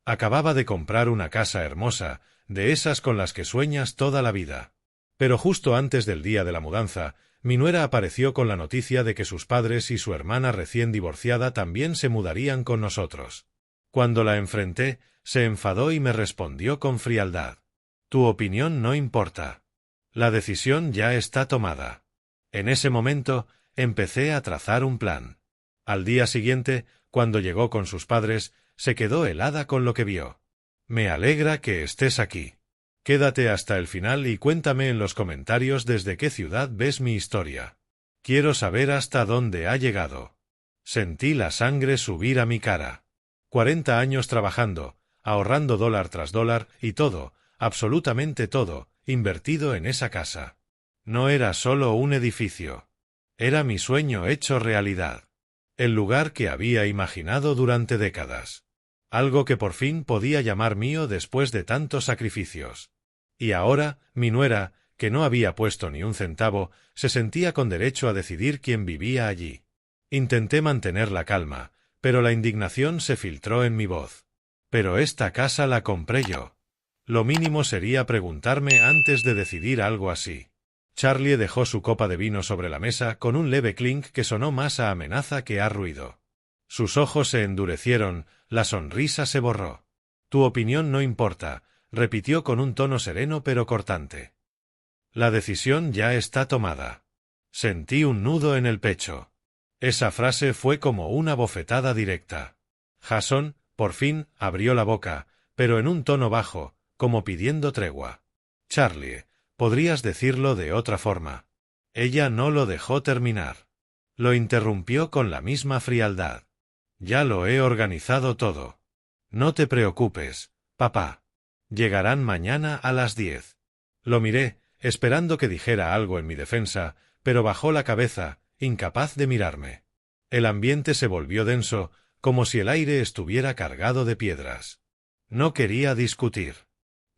Acababa de comprar una casa hermosa, de esas con las que sueñas toda la vida. Pero justo antes del día de la mudanza, mi nuera apareció con la noticia de que sus padres y su hermana recién divorciada también se mudarían con nosotros. Cuando la enfrenté, se enfadó y me respondió con frialdad. Tu opinión no importa. La decisión ya está tomada. En ese momento, empecé a trazar un plan. Al día siguiente, cuando llegó con sus padres, se quedó helada con lo que vio. Me alegra que estés aquí. Quédate hasta el final y cuéntame en los comentarios desde qué ciudad ves mi historia. Quiero saber hasta dónde ha llegado. Sentí la sangre subir a mi cara. 40 años trabajando, ahorrando dólar tras dólar y todo, absolutamente todo, invertido en esa casa. No era solo un edificio. Era mi sueño hecho realidad. El lugar que había imaginado durante décadas. Algo que por fin podía llamar mío después de tantos sacrificios. Y ahora, mi nuera, que no había puesto ni un centavo, se sentía con derecho a decidir quién vivía allí. Intenté mantener la calma, pero la indignación se filtró en mi voz. Pero esta casa la compré yo. Lo mínimo sería preguntarme antes de decidir algo así. Charlie dejó su copa de vino sobre la mesa con un leve clink que sonó más a amenaza que a ruido. Sus ojos se endurecieron, la sonrisa se borró. Tu opinión no importa, repitió con un tono sereno pero cortante. La decisión ya está tomada. Sentí un nudo en el pecho. Esa frase fue como una bofetada directa. Jason, por fin, abrió la boca, pero en un tono bajo, como pidiendo tregua. Charlie, podrías decirlo de otra forma. Ella no lo dejó terminar. Lo interrumpió con la misma frialdad. Ya lo he organizado todo. No te preocupes, papá. Llegarán mañana a las 10. Lo miré, esperando que dijera algo en mi defensa, pero bajó la cabeza, incapaz de mirarme. El ambiente se volvió denso, como si el aire estuviera cargado de piedras. No quería discutir.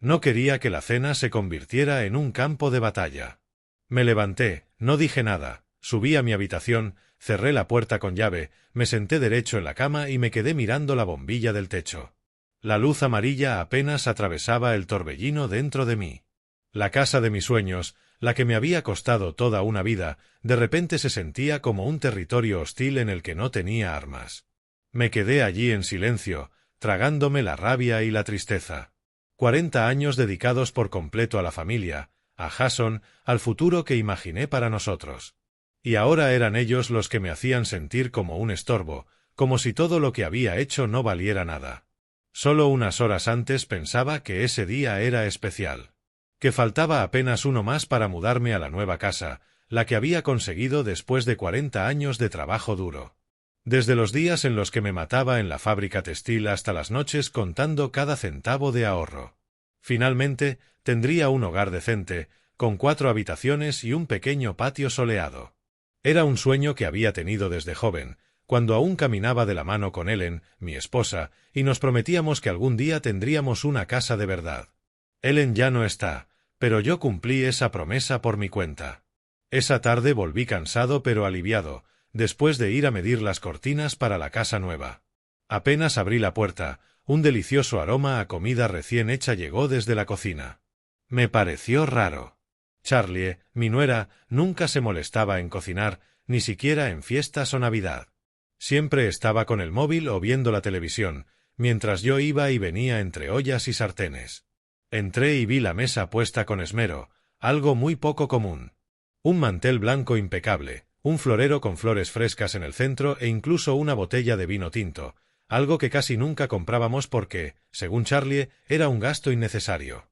No quería que la cena se convirtiera en un campo de batalla. Me levanté, no dije nada, subí a mi habitación, cerré la puerta con llave, me senté derecho en la cama y me quedé mirando la bombilla del techo. La luz amarilla apenas atravesaba el torbellino dentro de mí. La casa de mis sueños, la que me había costado toda una vida, de repente se sentía como un territorio hostil en el que no tenía armas. Me quedé allí en silencio, tragándome la rabia y la tristeza. 40 años dedicados por completo a la familia, a Jason, al futuro que imaginé para nosotros. Y ahora eran ellos los que me hacían sentir como un estorbo, como si todo lo que había hecho no valiera nada. Solo unas horas antes pensaba que ese día era especial. Que faltaba apenas uno más para mudarme a la nueva casa, la que había conseguido después de 40 años de trabajo duro. Desde los días en los que me mataba en la fábrica textil hasta las noches contando cada centavo de ahorro. Finalmente, tendría un hogar decente, con 4 habitaciones y un pequeño patio soleado. Era un sueño que había tenido desde joven, cuando aún caminaba de la mano con Ellen, mi esposa, y nos prometíamos que algún día tendríamos una casa de verdad. Ellen ya no está, pero yo cumplí esa promesa por mi cuenta. Esa tarde volví cansado pero aliviado, después de ir a medir las cortinas para la casa nueva. Apenas abrí la puerta, un delicioso aroma a comida recién hecha llegó desde la cocina. Me pareció raro. Charlie, mi nuera, nunca se molestaba en cocinar, ni siquiera en fiestas o Navidad. Siempre estaba con el móvil o viendo la televisión, mientras yo iba y venía entre ollas y sartenes. Entré y vi la mesa puesta con esmero, algo muy poco común. Un mantel blanco impecable, un florero con flores frescas en el centro e incluso una botella de vino tinto, algo que casi nunca comprábamos porque, según Charlie, era un gasto innecesario.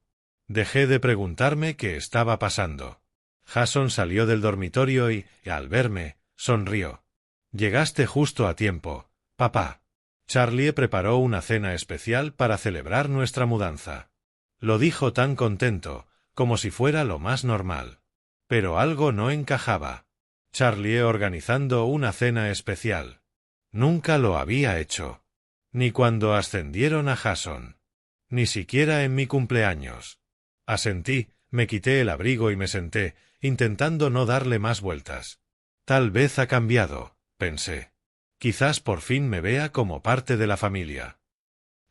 Dejé de preguntarme qué estaba pasando. Jason salió del dormitorio y, al verme, sonrió. Llegaste justo a tiempo, papá. Charlie preparó una cena especial para celebrar nuestra mudanza. Lo dijo tan contento, como si fuera lo más normal. Pero algo no encajaba. Charlie organizando una cena especial. Nunca lo había hecho. Ni cuando ascendieron a Jason. Ni siquiera en mi cumpleaños. Asentí, me quité el abrigo y me senté, intentando no darle más vueltas. Tal vez ha cambiado, pensé. Quizás por fin me vea como parte de la familia.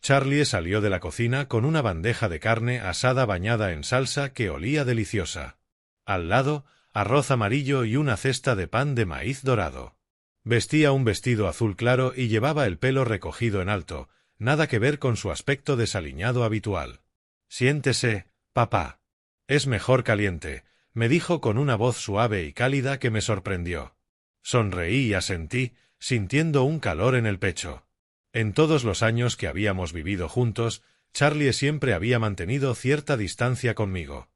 Charlie salió de la cocina con una bandeja de carne asada bañada en salsa que olía deliciosa. Al lado, arroz amarillo y una cesta de pan de maíz dorado. Vestía un vestido azul claro y llevaba el pelo recogido en alto, nada que ver con su aspecto desaliñado habitual. «Siéntese, papá. Es mejor caliente», me dijo con una voz suave y cálida que me sorprendió. Sonreí y asentí, sintiendo un calor en el pecho. En todos los años que habíamos vivido juntos, Charlie siempre había mantenido cierta distancia conmigo.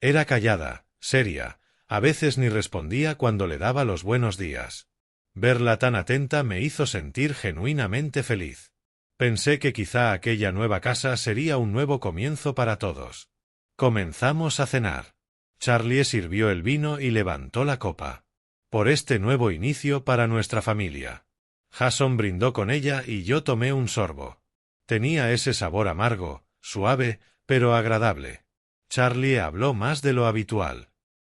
Era callada, seria, a veces ni respondía cuando le daba los buenos días. Verla tan atenta me hizo sentir genuinamente feliz. Pensé que quizá aquella nueva casa sería un nuevo comienzo para todos. Comenzamos a cenar. Charlie sirvió el vino y levantó la copa. Por este nuevo inicio para nuestra familia. Jason brindó con ella y yo tomé un sorbo. Tenía ese sabor amargo, suave, pero agradable. Charlie habló más de lo habitual.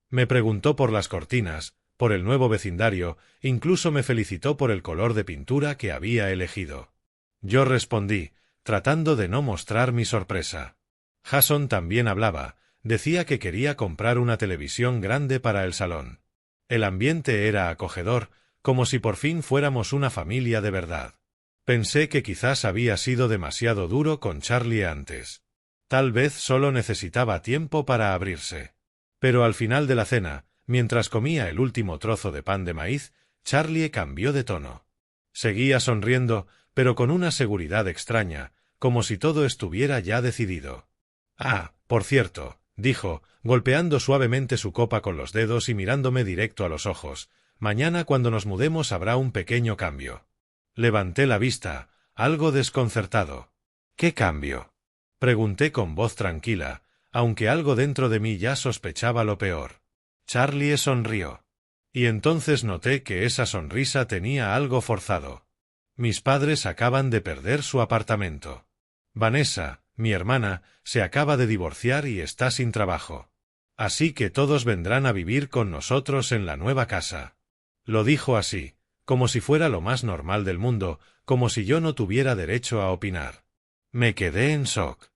Me preguntó por las cortinas, por el nuevo vecindario, incluso me felicitó por el color de pintura que había elegido. Yo respondí, tratando de no mostrar mi sorpresa. Jason también hablaba, decía que quería comprar una televisión grande para el salón. El ambiente era acogedor, como si por fin fuéramos una familia de verdad. Pensé que quizás había sido demasiado duro con Charlie antes. Tal vez solo necesitaba tiempo para abrirse. Pero al final de la cena, mientras comía el último trozo de pan de maíz, Charlie cambió de tono. Seguía sonriendo, pero con una seguridad extraña, como si todo estuviera ya decidido. «Ah, por cierto», dijo, golpeando suavemente su copa con los dedos y mirándome directo a los ojos, «mañana cuando nos mudemos habrá un pequeño cambio». Levanté la vista, algo desconcertado. «¿Qué cambio?», pregunté con voz tranquila, aunque algo dentro de mí ya sospechaba lo peor. Charlie sonrió. Y entonces noté que esa sonrisa tenía algo forzado. Mis padres acaban de perder su apartamento. Vanessa, mi hermana, se acaba de divorciar y está sin trabajo. Así que todos vendrán a vivir con nosotros en la nueva casa. Lo dijo así, como si fuera lo más normal del mundo, como si yo no tuviera derecho a opinar. Me quedé en shock.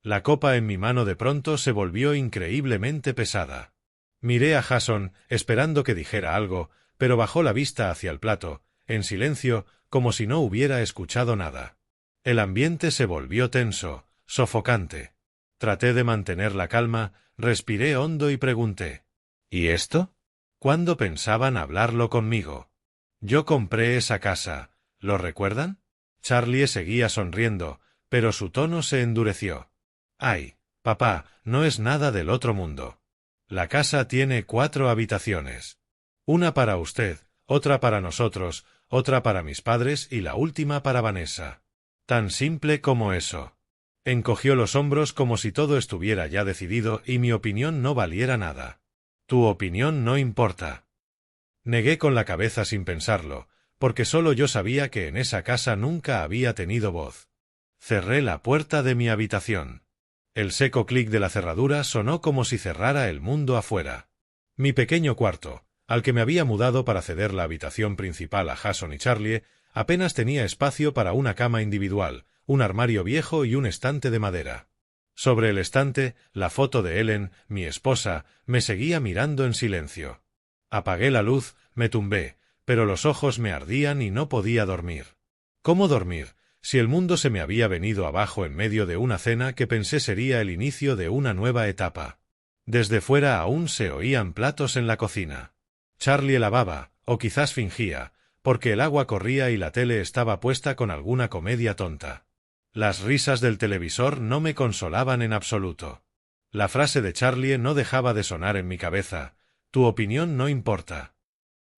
La copa en mi mano de pronto se volvió increíblemente pesada. Miré a Jason, esperando que dijera algo, pero bajó la vista hacia el plato, en silencio, como si no hubiera escuchado nada. El ambiente se volvió tenso, sofocante. Traté de mantener la calma, respiré hondo y pregunté, ¿y esto? ¿Cuándo pensaban hablarlo conmigo? Yo compré esa casa, ¿lo recuerdan? Charlie seguía sonriendo, pero su tono se endureció. Ay, papá, no es nada del otro mundo. La casa tiene 4 habitaciones. Una para usted, otra para nosotros, otra para mis padres y la última para Vanessa. Tan simple como eso. Encogió los hombros como si todo estuviera ya decidido y mi opinión no valiera nada. Tu opinión no importa. Negué con la cabeza sin pensarlo, porque solo yo sabía que en esa casa nunca había tenido voz. Cerré la puerta de mi habitación. El seco clic de la cerradura sonó como si cerrara el mundo afuera. Mi pequeño cuarto, al que me había mudado para ceder la habitación principal a Jason y Charlie, apenas tenía espacio para una cama individual, un armario viejo y un estante de madera. Sobre el estante, la foto de Ellen, mi esposa, me seguía mirando en silencio. Apagué la luz, me tumbé, pero los ojos me ardían y no podía dormir. ¿Cómo dormir, si el mundo se me había venido abajo en medio de una cena que pensé sería el inicio de una nueva etapa? Desde fuera aún se oían platos en la cocina. Charlie lavaba, o quizás fingía, porque el agua corría y la tele estaba puesta con alguna comedia tonta. Las risas del televisor no me consolaban en absoluto. La frase de Charlie no dejaba de sonar en mi cabeza, tu opinión no importa.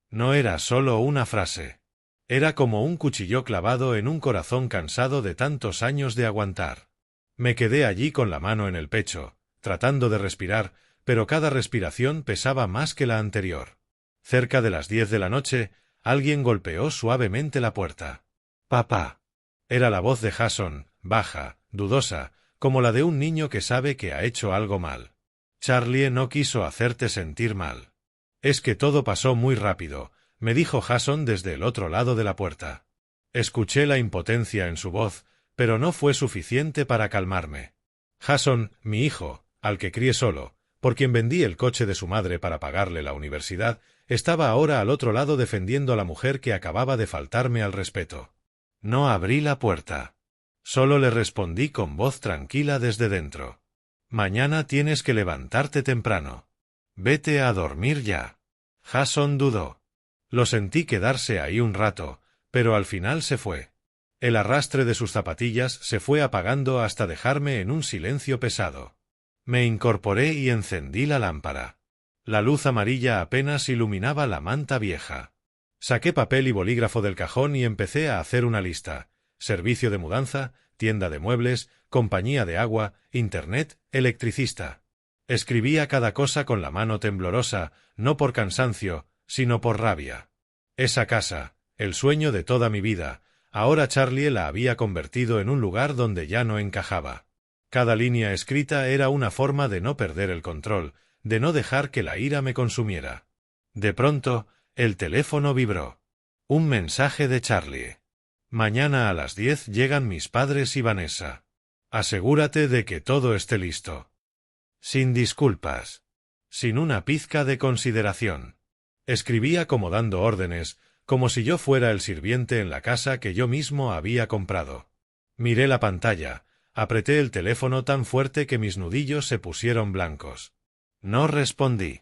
No era solo una frase. Era como un cuchillo clavado en un corazón cansado de tantos años de aguantar. Me quedé allí con la mano en el pecho, tratando de respirar, pero cada respiración pesaba más que la anterior. Cerca de las 10 de la noche, alguien golpeó suavemente la puerta. «Papá». Era la voz de Jason, baja, dudosa, como la de un niño que sabe que ha hecho algo mal. «Charlie no quiso hacerte sentir mal. Es que todo pasó muy rápido», me dijo Jason desde el otro lado de la puerta. Escuché la impotencia en su voz, pero no fue suficiente para calmarme. Jason, mi hijo, al que crié solo, por quien vendí el coche de su madre para pagarle la universidad, estaba ahora al otro lado defendiendo a la mujer que acababa de faltarme al respeto. No abrí la puerta. Solo le respondí con voz tranquila desde dentro. Mañana tienes que levantarte temprano. Vete a dormir ya. Jason dudó. Lo sentí quedarse ahí un rato, pero al final se fue. El arrastre de sus zapatillas se fue apagando hasta dejarme en un silencio pesado. Me incorporé y encendí la lámpara. La luz amarilla apenas iluminaba la manta vieja. Saqué papel y bolígrafo del cajón y empecé a hacer una lista. Servicio de mudanza, tienda de muebles, compañía de agua, internet, electricista. Escribía cada cosa con la mano temblorosa, no por cansancio, sino por rabia. Esa casa, el sueño de toda mi vida, ahora Charlie la había convertido en un lugar donde ya no encajaba. Cada línea escrita era una forma de no perder el control, de no dejar que la ira me consumiera. De pronto, el teléfono vibró. Un mensaje de Charlie. Mañana a las 10 llegan mis padres y Vanessa. Asegúrate de que todo esté listo. Sin disculpas. Sin una pizca de consideración. Escribía como dando órdenes, como si yo fuera el sirviente en la casa que yo mismo había comprado. Miré la pantalla, apreté el teléfono tan fuerte que mis nudillos se pusieron blancos. No respondí.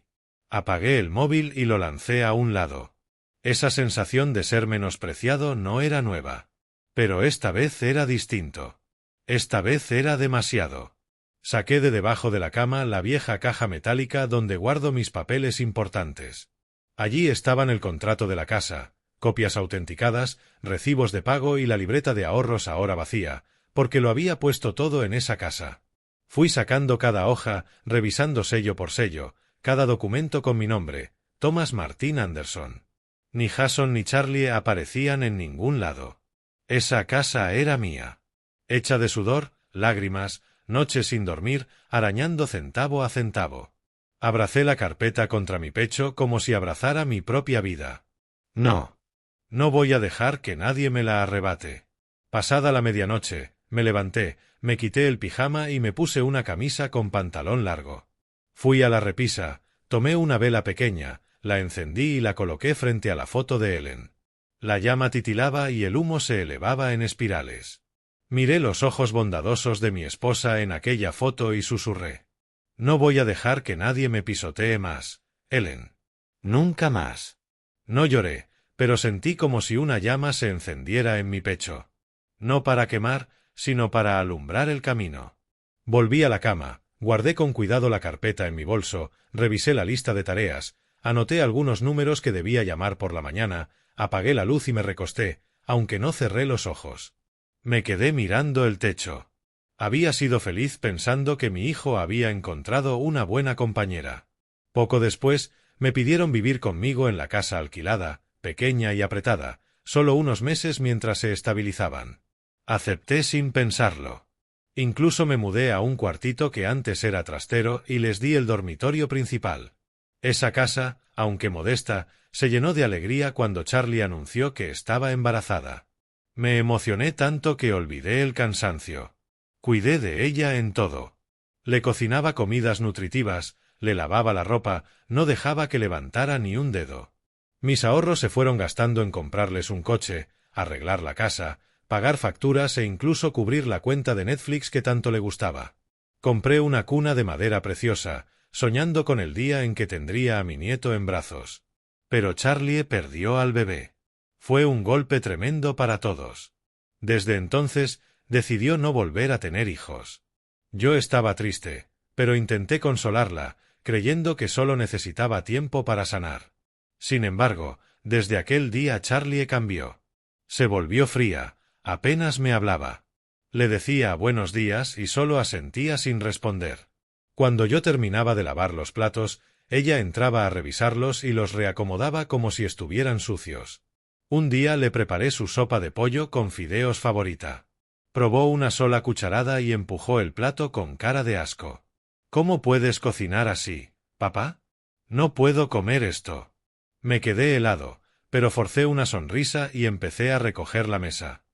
Apagué el móvil y lo lancé a un lado. Esa sensación de ser menospreciado no era nueva. Pero esta vez era distinto. Esta vez era demasiado. Saqué de debajo de la cama la vieja caja metálica donde guardo mis papeles importantes. Allí estaban el contrato de la casa, copias autenticadas, recibos de pago y la libreta de ahorros ahora vacía, porque lo había puesto todo en esa casa. Fui sacando cada hoja, revisando sello por sello, cada documento con mi nombre, Thomas Martin Anderson. Ni Jason ni Charlie aparecían en ningún lado. Esa casa era mía. Hecha de sudor, lágrimas, noches sin dormir, arañando centavo a centavo. Abracé la carpeta contra mi pecho como si abrazara mi propia vida. No. No voy a dejar que nadie me la arrebate. Pasada la medianoche, me levanté, me quité el pijama y me puse una camisa con pantalón largo. Fui a la repisa, tomé una vela pequeña, la encendí y la coloqué frente a la foto de Ellen. La llama titilaba y el humo se elevaba en espirales. Miré los ojos bondadosos de mi esposa en aquella foto y susurré. No voy a dejar que nadie me pisotee más, Ellen. Nunca más. No lloré, pero sentí como si una llama se encendiera en mi pecho. No para quemar, sino para alumbrar el camino. Volví a la cama, guardé con cuidado la carpeta en mi bolso, revisé la lista de tareas, anoté algunos números que debía llamar por la mañana, apagué la luz y me recosté, aunque no cerré los ojos. Me quedé mirando el techo. Había sido feliz pensando que mi hijo había encontrado una buena compañera. Poco después, me pidieron vivir conmigo en la casa alquilada, pequeña y apretada, solo unos meses mientras se estabilizaban. Acepté sin pensarlo. Incluso me mudé a un cuartito que antes era trastero y les di el dormitorio principal. Esa casa, aunque modesta, se llenó de alegría cuando Charlie anunció que estaba embarazada. Me emocioné tanto que olvidé el cansancio. Cuidé de ella en todo. Le cocinaba comidas nutritivas, le lavaba la ropa, no dejaba que levantara ni un dedo. Mis ahorros se fueron gastando en comprarles un coche, arreglar la casa, pagar facturas e incluso cubrir la cuenta de Netflix que tanto le gustaba. Compré una cuna de madera preciosa, soñando con el día en que tendría a mi nieto en brazos. Pero Charlie perdió al bebé. Fue un golpe tremendo para todos. Desde entonces, decidió no volver a tener hijos. Yo estaba triste, pero intenté consolarla, creyendo que solo necesitaba tiempo para sanar. Sin embargo, desde aquel día Charlie cambió. Se volvió fría, apenas me hablaba. Le decía buenos días y solo asentía sin responder. Cuando yo terminaba de lavar los platos, ella entraba a revisarlos y los reacomodaba como si estuvieran sucios. Un día le preparé su sopa de pollo con fideos favorita. Probó una sola cucharada y empujó el plato con cara de asco. ¿Cómo puedes cocinar así, papá? No puedo comer esto. Me quedé helado, pero forcé una sonrisa y empecé a recoger la mesa.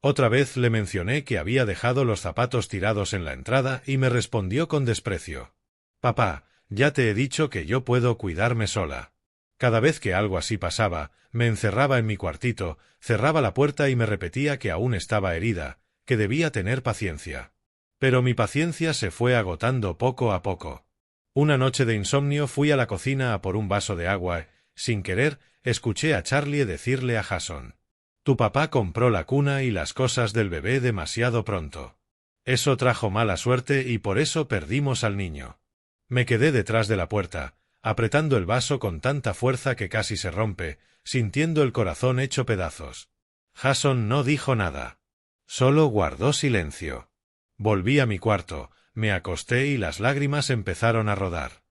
Otra vez le mencioné que había dejado los zapatos tirados en la entrada y me respondió con desprecio. «Papá, ya te he dicho que yo puedo cuidarme sola». Cada vez que algo así pasaba, me encerraba en mi cuartito, cerraba la puerta y me repetía que aún estaba herida, que debía tener paciencia. Pero mi paciencia se fue agotando poco a poco. Una noche de insomnio fui a la cocina a por un vaso de agua. Sin querer, escuché a Charlie decirle a Jason: «Tu papá compró la cuna y las cosas del bebé demasiado pronto. Eso trajo mala suerte y por eso perdimos al niño». Me quedé detrás de la puerta, apretando el vaso con tanta fuerza que casi se rompe, sintiendo el corazón hecho pedazos. Jason no dijo nada. Solo guardó silencio. Volví a mi cuarto, me acosté y las lágrimas empezaron a rodar.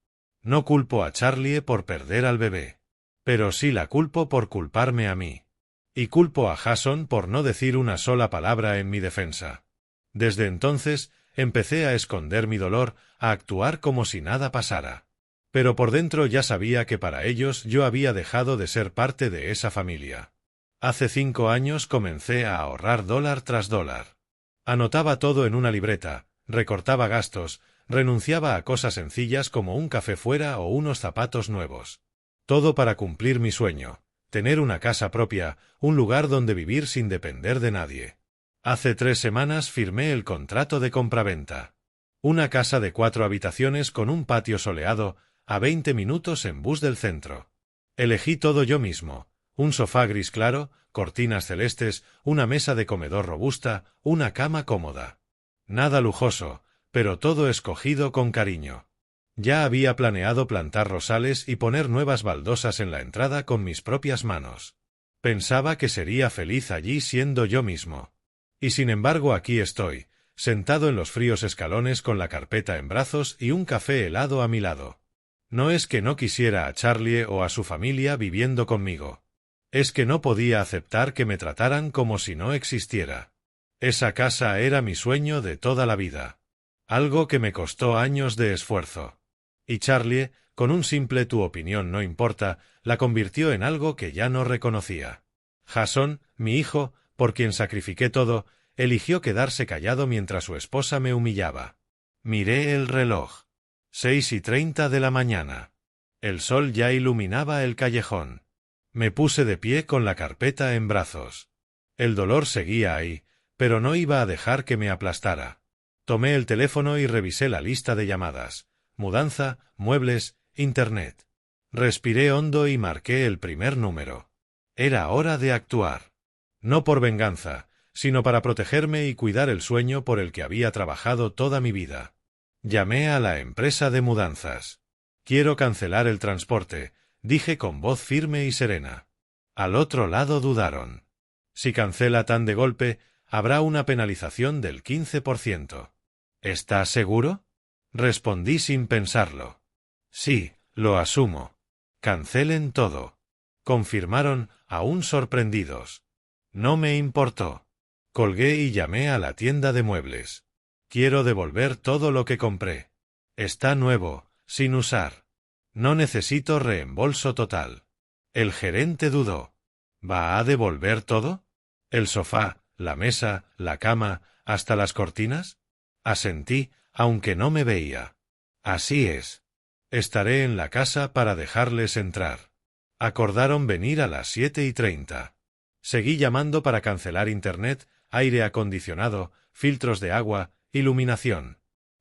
No culpo a Charlie por perder al bebé. Pero sí la culpo por culparme a mí. Y culpo a Jason por no decir una sola palabra en mi defensa. Desde entonces, empecé a esconder mi dolor, a actuar como si nada pasara. Pero por dentro ya sabía que para ellos yo había dejado de ser parte de esa familia. Hace 5 años comencé a ahorrar dólar tras dólar. Anotaba todo en una libreta, recortaba gastos, renunciaba a cosas sencillas como un café fuera o unos zapatos nuevos. Todo para cumplir mi sueño, tener una casa propia, un lugar donde vivir sin depender de nadie. Hace 3 semanas firmé el contrato de compraventa. Una casa de 4 habitaciones con un patio soleado, a 20 minutos en bus del centro. Elegí todo yo mismo: un sofá gris claro, cortinas celestes, una mesa de comedor robusta, una cama cómoda. Nada lujoso, pero todo escogido con cariño. Ya había planeado plantar rosales y poner nuevas baldosas en la entrada con mis propias manos. Pensaba que sería feliz allí siendo yo mismo. Y sin embargo aquí estoy, sentado en los fríos escalones con la carpeta en brazos y un café helado a mi lado. No es que no quisiera a Charlie o a su familia viviendo conmigo. Es que no podía aceptar que me trataran como si no existiera. Esa casa era mi sueño de toda la vida. Algo que me costó años de esfuerzo. Y Charlie, con un simple «tu opinión no importa», la convirtió en algo que ya no reconocía. Jason, mi hijo, por quien sacrifiqué todo, eligió quedarse callado mientras su esposa me humillaba. Miré el reloj. 6:30 de la mañana. El sol ya iluminaba el callejón. Me puse de pie con la carpeta en brazos. El dolor seguía ahí, pero no iba a dejar que me aplastara. Tomé el teléfono y revisé la lista de llamadas: mudanza, muebles, internet. Respiré hondo y marqué el primer número. Era hora de actuar. No por venganza, sino para protegerme y cuidar el sueño por el que había trabajado toda mi vida. Llamé a la empresa de mudanzas. «Quiero cancelar el transporte», dije con voz firme y serena. Al otro lado dudaron. «Si cancela tan de golpe, habrá una penalización del 15%. ¿Estás seguro?», respondí sin pensarlo. «Sí, lo asumo. Cancelen todo», confirmaron, aún sorprendidos. No me importó. Colgué y llamé a la tienda de muebles. «Quiero devolver todo lo que compré. Está nuevo, sin usar. No necesito reembolso total». El gerente dudó. «¿Va a devolver todo? ¿El sofá, la mesa, la cama, hasta las cortinas?». Asentí, aunque no me veía. «Así es. Estaré en la casa para dejarles entrar». Acordaron venir a las 7:30. Seguí llamando para cancelar internet, aire acondicionado, filtros de agua, iluminación.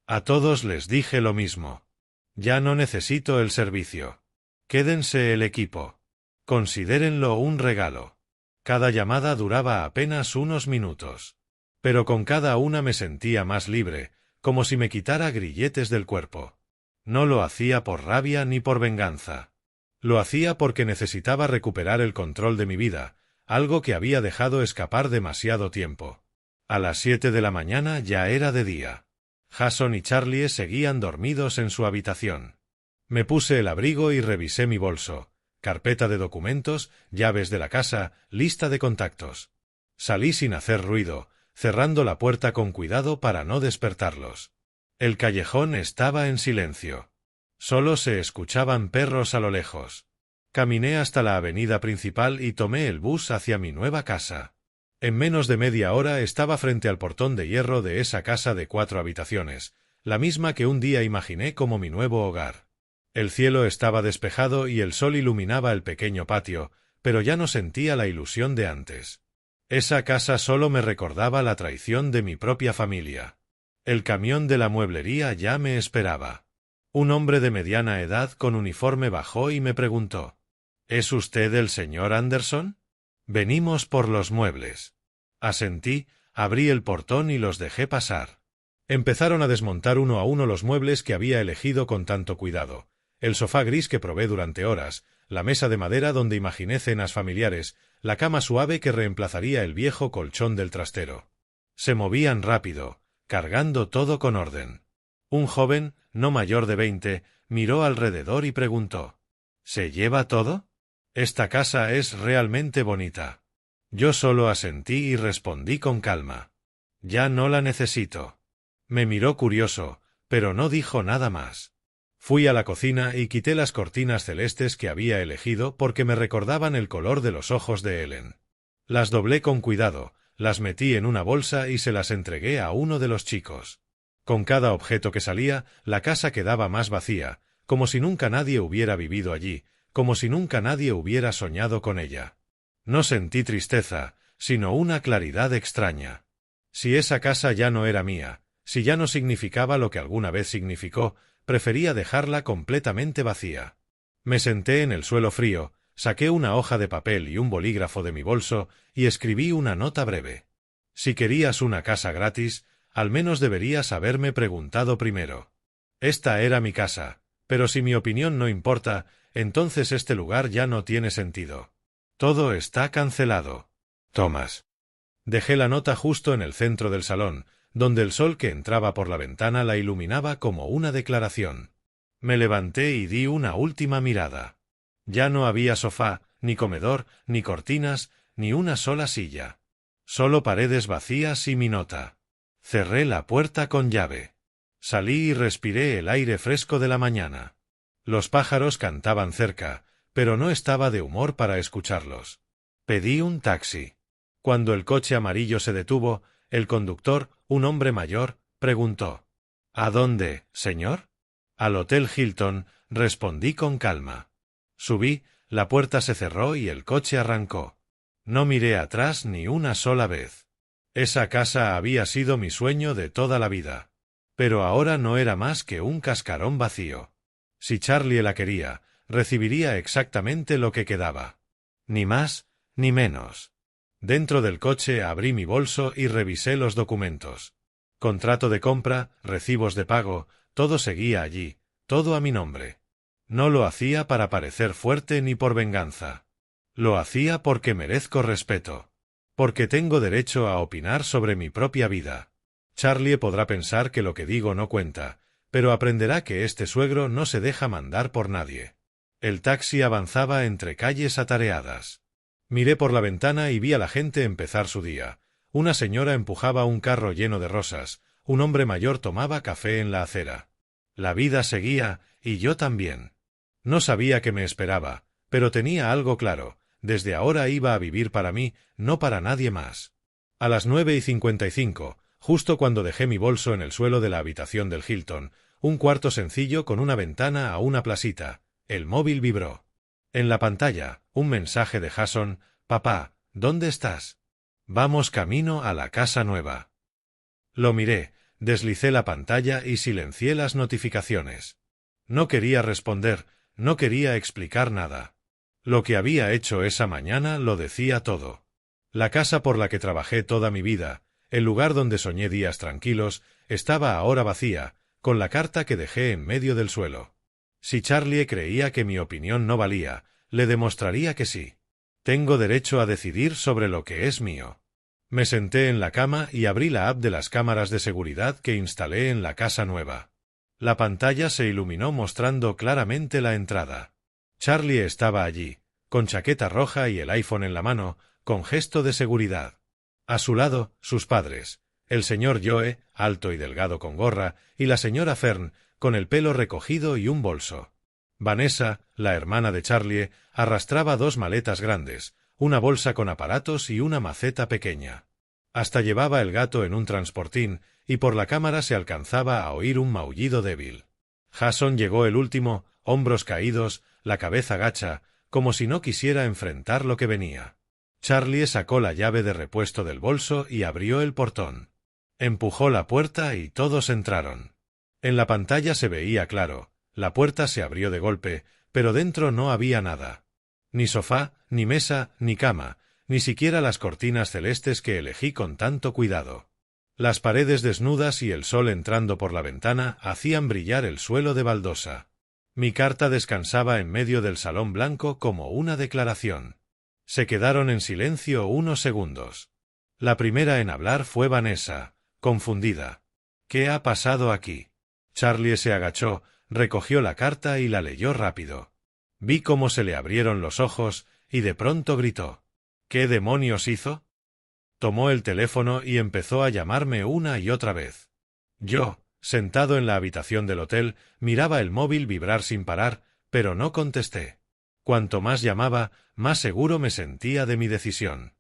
A todos les dije lo mismo. «Ya no necesito el servicio. Quédense el equipo. Considérenlo un regalo». Cada llamada duraba apenas unos minutos. Pero con cada una me sentía más libre, como si me quitara grilletes del cuerpo. No lo hacía por rabia ni por venganza. Lo hacía porque necesitaba recuperar el control de mi vida, algo que había dejado escapar demasiado tiempo. A las 7 de la mañana ya era de día. Jason y Charlie seguían dormidos en su habitación. Me puse el abrigo y revisé mi bolso: carpeta de documentos, llaves de la casa, lista de contactos. Salí sin hacer ruido, cerrando la puerta con cuidado para no despertarlos. El callejón estaba en silencio. Solo se escuchaban perros a lo lejos. Caminé hasta la avenida principal y tomé el bus hacia mi nueva casa. En menos de media hora estaba frente al portón de hierro de esa casa de 4 habitaciones, la misma que un día imaginé como mi nuevo hogar. El cielo estaba despejado y el sol iluminaba el pequeño patio, pero ya no sentía la ilusión de antes. Esa casa solo me recordaba la traición de mi propia familia. El camión de la mueblería ya me esperaba. Un hombre de mediana edad con uniforme bajó y me preguntó: ¿Es usted el señor Anderson? Venimos por los muebles. Asentí, abrí el portón y los dejé pasar. Empezaron a desmontar uno a uno los muebles que había elegido con tanto cuidado. El sofá gris que probé durante horas, la mesa de madera donde imaginé cenas familiares, la cama suave que reemplazaría el viejo colchón del trastero. Se movían rápido, cargando todo con orden. Un joven, no mayor de 20, miró alrededor y preguntó: ¿Se lleva todo? Esta casa es realmente bonita. Yo solo asentí y respondí con calma: Ya no la necesito. Me miró curioso, pero no dijo nada más. Fui a la cocina y quité las cortinas celestes que había elegido porque me recordaban el color de los ojos de Ellen. Las doblé con cuidado, las metí en una bolsa y se las entregué a uno de los chicos. Con cada objeto que salía, la casa quedaba más vacía, como si nunca nadie hubiera vivido allí, como si nunca nadie hubiera soñado con ella. No sentí tristeza, sino una claridad extraña. Si esa casa ya no era mía, si ya no significaba lo que alguna vez significó, prefería dejarla completamente vacía. Me senté en el suelo frío, saqué una hoja de papel y un bolígrafo de mi bolso y escribí una nota breve. Si querías una casa gratis, al menos deberías haberme preguntado primero. Esta era mi casa, pero si mi opinión no importa, entonces este lugar ya no tiene sentido. Todo está cancelado. Thomas. Dejé la nota justo en el centro del salón, donde el sol que entraba por la ventana la iluminaba como una declaración. Me levanté y di una última mirada. Ya no había sofá, ni comedor, ni cortinas, ni una sola silla. Solo paredes vacías y mi nota. Cerré la puerta con llave. Salí y respiré el aire fresco de la mañana. Los pájaros cantaban cerca, pero no estaba de humor para escucharlos. Pedí un taxi. Cuando el coche amarillo se detuvo, el conductor, un hombre mayor, preguntó: ¿A dónde, señor? Al Hotel Hilton, respondí con calma. Subí, la puerta se cerró y el coche arrancó. No miré atrás ni una sola vez. Esa casa había sido mi sueño de toda la vida. Pero ahora no era más que un cascarón vacío. Si Charlie la quería, recibiría exactamente lo que quedaba. Ni más, ni menos. Dentro del coche abrí mi bolso y revisé los documentos. Contrato de compra, recibos de pago, todo seguía allí, todo a mi nombre. No lo hacía para parecer fuerte ni por venganza. Lo hacía porque merezco respeto. Porque tengo derecho a opinar sobre mi propia vida. Charlie podrá pensar que lo que digo no cuenta, pero aprenderá que este suegro no se deja mandar por nadie. El taxi avanzaba entre calles atareadas. Miré por la ventana y vi a la gente empezar su día. Una señora empujaba un carro lleno de rosas, un hombre mayor tomaba café en la acera. La vida seguía, y yo también. No sabía qué me esperaba, pero tenía algo claro: desde ahora iba a vivir para mí, no para nadie más. A las 9:55, justo cuando dejé mi bolso en el suelo de la habitación del Hilton, un cuarto sencillo con una ventana a una placita, el móvil vibró. En la pantalla, un mensaje de Jason: «Papá, ¿dónde estás? Vamos camino a la casa nueva». Lo miré, deslicé la pantalla y silencié las notificaciones. No quería responder, no quería explicar nada. Lo que había hecho esa mañana lo decía todo. La casa por la que trabajé toda mi vida, el lugar donde soñé días tranquilos, estaba ahora vacía, con la carta que dejé en medio del suelo. Si Charlie creía que mi opinión no valía, le demostraría que sí. Tengo derecho a decidir sobre lo que es mío. Me senté en la cama y abrí la app de las cámaras de seguridad que instalé en la casa nueva. La pantalla se iluminó mostrando claramente la entrada. Charlie estaba allí, con chaqueta roja y el iPhone en la mano, con gesto de seguridad. A su lado, sus padres, el señor Joe, alto y delgado con gorra, y la señora Fern, con el pelo recogido y un bolso. Vanessa, la hermana de Charlie, arrastraba 2 maletas grandes, una bolsa con aparatos y una maceta pequeña. Hasta llevaba el gato en un transportín, y por la cámara se alcanzaba a oír un maullido débil. Jason llegó el último, hombros caídos, la cabeza gacha, como si no quisiera enfrentar lo que venía. Charlie sacó la llave de repuesto del bolso y abrió el portón. Empujó la puerta y todos entraron. En la pantalla se veía claro, la puerta se abrió de golpe, pero dentro no había nada. Ni sofá, ni mesa, ni cama, ni siquiera las cortinas celestes que elegí con tanto cuidado. Las paredes desnudas y el sol entrando por la ventana hacían brillar el suelo de baldosa. Mi carta descansaba en medio del salón blanco como una declaración. Se quedaron en silencio unos segundos. La primera en hablar fue Vanessa, confundida. ¿Qué ha pasado aquí? Charlie se agachó, recogió la carta y la leyó rápido. Vi cómo se le abrieron los ojos y de pronto gritó. ¿Qué demonios hizo? Tomó el teléfono y empezó a llamarme una y otra vez. Yo, sentado en la habitación del hotel, miraba el móvil vibrar sin parar, pero no contesté. Cuanto más llamaba, más seguro me sentía de mi decisión.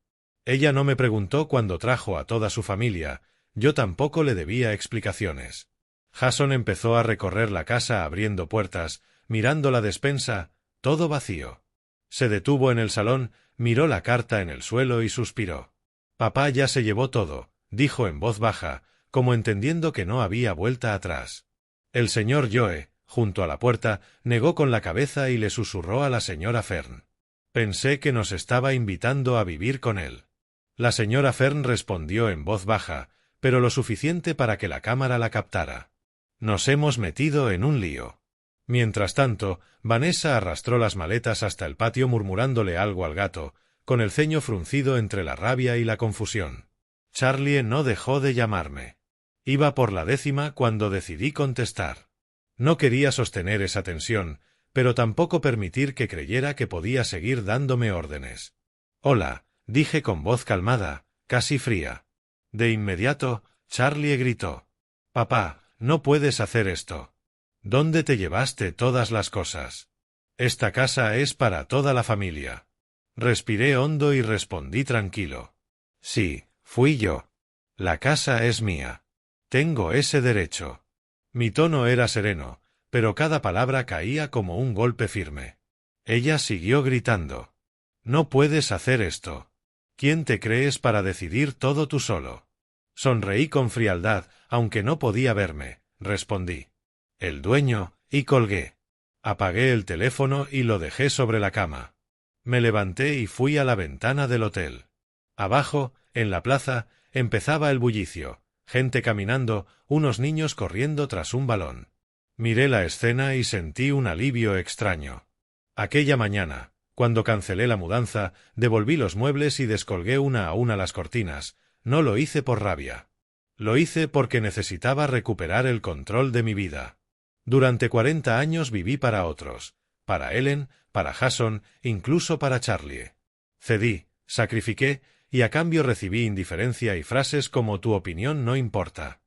Ella no me preguntó cuándo trajo a toda su familia, yo tampoco le debía explicaciones. Jason empezó a recorrer la casa abriendo puertas, mirando la despensa, todo vacío. Se detuvo en el salón, miró la carta en el suelo y suspiró. Papá ya se llevó todo, dijo en voz baja, como entendiendo que no había vuelta atrás. El señor Joe, junto a la puerta, negó con la cabeza y le susurró a la señora Fern. Pensé que nos estaba invitando a vivir con él. La señora Fern respondió en voz baja, pero lo suficiente para que la cámara la captara. Nos hemos metido en un lío. Mientras tanto, Vanessa arrastró las maletas hasta el patio murmurándole algo al gato, con el ceño fruncido entre la rabia y la confusión. Charlie no dejó de llamarme. Iba por la 10ª cuando decidí contestar. No quería sostener esa tensión, pero tampoco permitir que creyera que podía seguir dándome órdenes. «Hola», dije con voz calmada, casi fría. De inmediato, Charlie gritó. «Papá, no puedes hacer esto. ¿Dónde te llevaste todas las cosas? Esta casa es para toda la familia». Respiré hondo y respondí tranquilo. «Sí, fui yo. La casa es mía. Tengo ese derecho». Mi tono era sereno, pero cada palabra caía como un golpe firme. Ella siguió gritando. «No puedes hacer esto. ¿Quién te crees para decidir todo tú solo?» Sonreí con frialdad, aunque no podía verme, respondí. «El dueño», y colgué. Apagué el teléfono y lo dejé sobre la cama. Me levanté y fui a la ventana del hotel. Abajo, en la plaza, empezaba el bullicio, gente caminando, unos niños corriendo tras un balón. Miré la escena y sentí un alivio extraño. Aquella mañana, cuando cancelé la mudanza, devolví los muebles y descolgué una a una las cortinas. No lo hice por rabia. Lo hice porque necesitaba recuperar el control de mi vida. Durante 40 años viví para otros, para Ellen, para Jason, incluso para Charlie. Cedí, sacrifiqué, y a cambio recibí indiferencia y frases como «tu opinión no importa».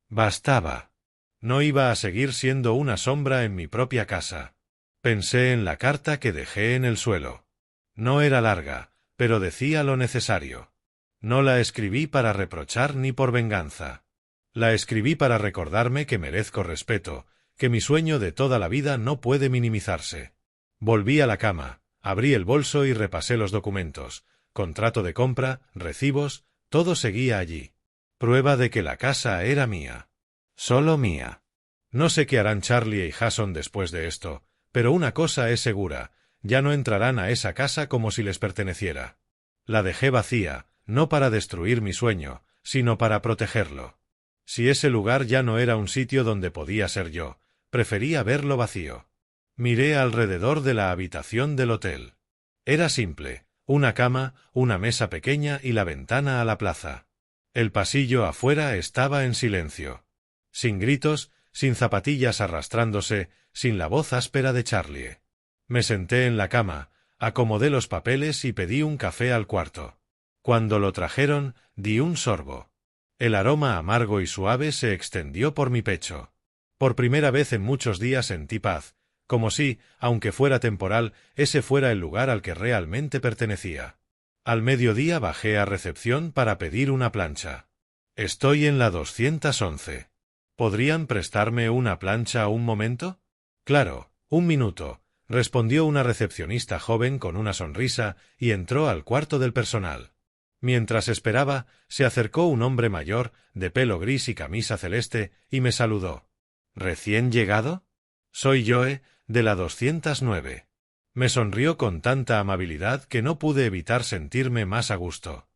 Bastaba. No iba a seguir siendo una sombra en mi propia casa. Pensé en la carta que dejé en el suelo. No era larga, pero decía lo necesario. No la escribí para reprochar ni por venganza. La escribí para recordarme que merezco respeto, que mi sueño de toda la vida no puede minimizarse. Volví a la cama, abrí el bolso y repasé los documentos. Contrato de compra, recibos, todo seguía allí. Prueba de que la casa era mía. Solo mía. No sé qué harán Charlie y Jason después de esto, pero una cosa es segura, ya no entrarán a esa casa como si les perteneciera. La dejé vacía, no para destruir mi sueño, sino para protegerlo. Si ese lugar ya no era un sitio donde podía ser yo, prefería verlo vacío. Miré alrededor de la habitación del hotel. Era simple, una cama, una mesa pequeña y la ventana a la plaza. El pasillo afuera estaba en silencio. Sin gritos, sin zapatillas arrastrándose, sin la voz áspera de Charlie. Me senté en la cama, acomodé los papeles y pedí un café al cuarto. Cuando lo trajeron, di un sorbo. El aroma amargo y suave se extendió por mi pecho. Por primera vez en muchos días sentí paz, como si, aunque fuera temporal, ese fuera el lugar al que realmente pertenecía. Al mediodía bajé a recepción para pedir una plancha. Estoy en la 211. ¿Podrían prestarme una plancha un momento? Claro, un minuto, respondió una recepcionista joven con una sonrisa y entró al cuarto del personal. Mientras esperaba, se acercó un hombre mayor, de pelo gris y camisa celeste, y me saludó. ¿Recién llegado? Soy Joe, de la 209. Me sonrió con tanta amabilidad que no pude evitar sentirme más a gusto.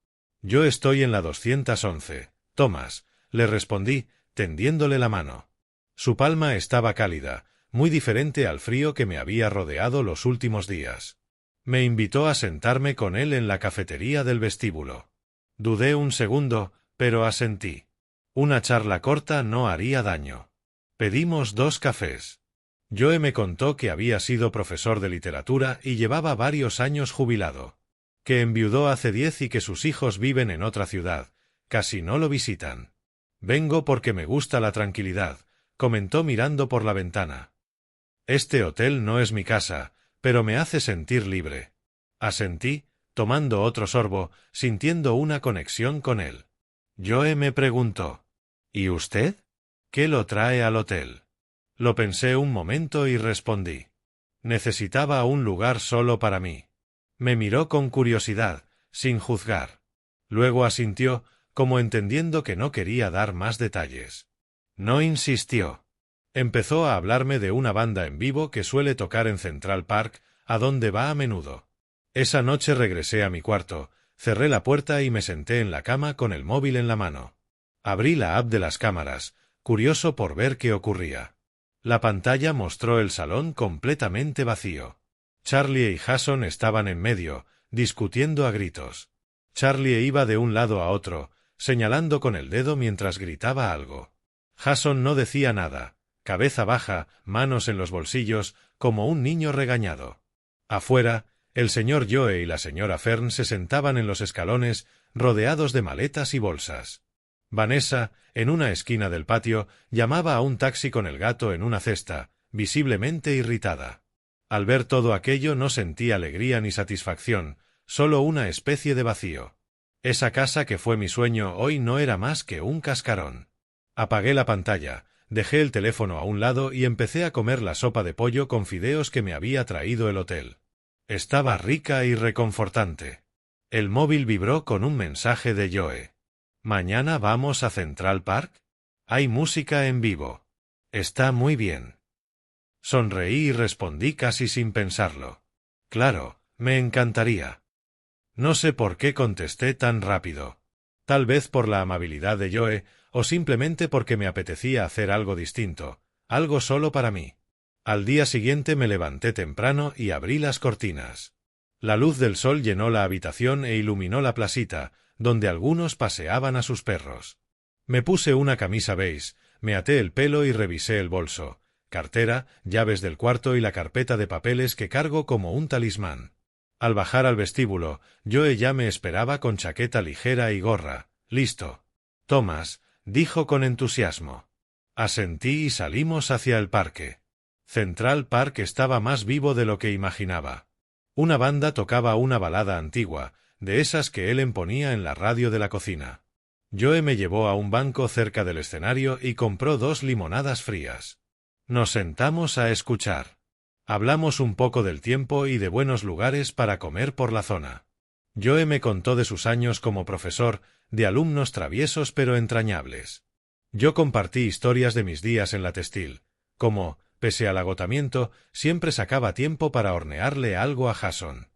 Yo estoy en la 211, Thomas, le respondí, tendiéndole la mano. Su palma estaba cálida, muy diferente al frío que me había rodeado los últimos días. Me invitó a sentarme con él en la cafetería del vestíbulo. Dudé un segundo, pero asentí. Una charla corta no haría daño. Pedimos 2 cafés. Joe me contó que había sido profesor de literatura y llevaba varios años jubilado. Que enviudó hace 10 y que sus hijos viven en otra ciudad. Casi no lo visitan. Vengo porque me gusta la tranquilidad, comentó mirando por la ventana. Este hotel no es mi casa, pero me hace sentir libre. Asentí, tomando otro sorbo, sintiendo una conexión con él. Joe me preguntó, ¿y usted? ¿Qué lo trae al hotel? Lo pensé un momento y respondí. Necesitaba un lugar solo para mí. Me miró con curiosidad, sin juzgar. Luego asintió, como entendiendo que no quería dar más detalles. No insistió. Empezó a hablarme de una banda en vivo que suele tocar en Central Park, a donde va a menudo. Esa noche regresé a mi cuarto, cerré la puerta y me senté en la cama con el móvil en la mano. Abrí la app de las cámaras, curioso por ver qué ocurría. La pantalla mostró el salón completamente vacío. Charlie y Jason estaban en medio, discutiendo a gritos. Charlie iba de un lado a otro, señalando con el dedo mientras gritaba algo. Jason no decía nada, cabeza baja, manos en los bolsillos, como un niño regañado. Afuera, el señor Joe y la señora Fern se sentaban en los escalones, rodeados de maletas y bolsas. Vanessa, en una esquina del patio, llamaba a un taxi con el gato en una cesta, visiblemente irritada. Al ver todo aquello no sentí alegría ni satisfacción, solo una especie de vacío. Esa casa que fue mi sueño hoy no era más que un cascarón. Apagué la pantalla, dejé el teléfono a un lado y empecé a comer la sopa de pollo con fideos que me había traído el hotel. Estaba rica y reconfortante. El móvil vibró con un mensaje de Joe. ¿Mañana vamos a Central Park? Hay música en vivo. Está muy bien. Sonreí y respondí casi sin pensarlo. Claro, me encantaría. No sé por qué contesté tan rápido. Tal vez por la amabilidad de Joe, o simplemente porque me apetecía hacer algo distinto, algo solo para mí. Al día siguiente me levanté temprano y abrí las cortinas. La luz del sol llenó la habitación e iluminó la placita, donde algunos paseaban a sus perros. Me puse una camisa beige, me até el pelo y revisé el bolso, cartera, llaves del cuarto y la carpeta de papeles que cargo como un talismán. Al bajar al vestíbulo, Joe ya me esperaba con chaqueta ligera y gorra. «Listo». «Thomas», dijo con entusiasmo. Asentí y salimos hacia el parque. Central Park estaba más vivo de lo que imaginaba. Una banda tocaba una balada antigua, de esas que él ponía en la radio de la cocina. Joe me llevó a un banco cerca del escenario y compró 2 limonadas frías. Nos sentamos a escuchar. Hablamos un poco del tiempo y de buenos lugares para comer por la zona. Joe me contó de sus años como profesor, de alumnos traviesos pero entrañables. Yo compartí historias de mis días en la textil, como, pese al agotamiento, siempre sacaba tiempo para hornearle algo a Jason.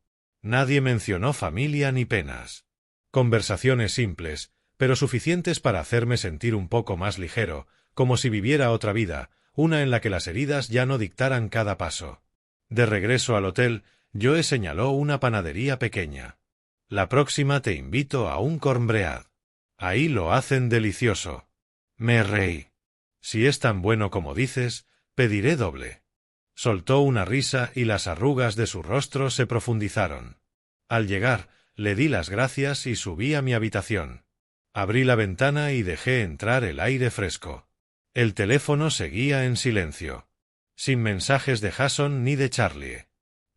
Nadie mencionó familia ni penas. Conversaciones simples, pero suficientes para hacerme sentir un poco más ligero, como si viviera otra vida, una en la que las heridas ya no dictaran cada paso. De regreso al hotel, Joe señaló una panadería pequeña. La próxima te invito a un cornbread. Ahí lo hacen delicioso. Me reí. Si es tan bueno como dices, pediré doble. Soltó una risa y las arrugas de su rostro se profundizaron. Al llegar, le di las gracias y subí a mi habitación. Abrí la ventana y dejé entrar el aire fresco. El teléfono seguía en silencio. Sin mensajes de Jason ni de Charlie.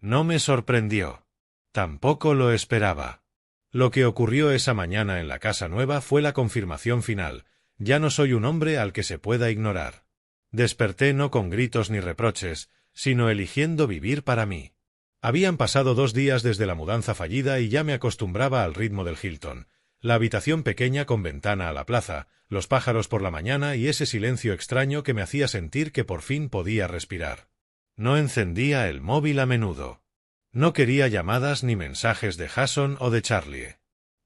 No me sorprendió. Tampoco lo esperaba. Lo que ocurrió esa mañana en la casa nueva fue la confirmación final. Ya no soy un hombre al que se pueda ignorar. Desperté no con gritos ni reproches, sino eligiendo vivir para mí. Habían pasado 2 días desde la mudanza fallida y ya me acostumbraba al ritmo del Hilton. La habitación pequeña con ventana a la plaza, los pájaros por la mañana y ese silencio extraño que me hacía sentir que por fin podía respirar. No encendía el móvil a menudo. No quería llamadas ni mensajes de Jason o de Charlie.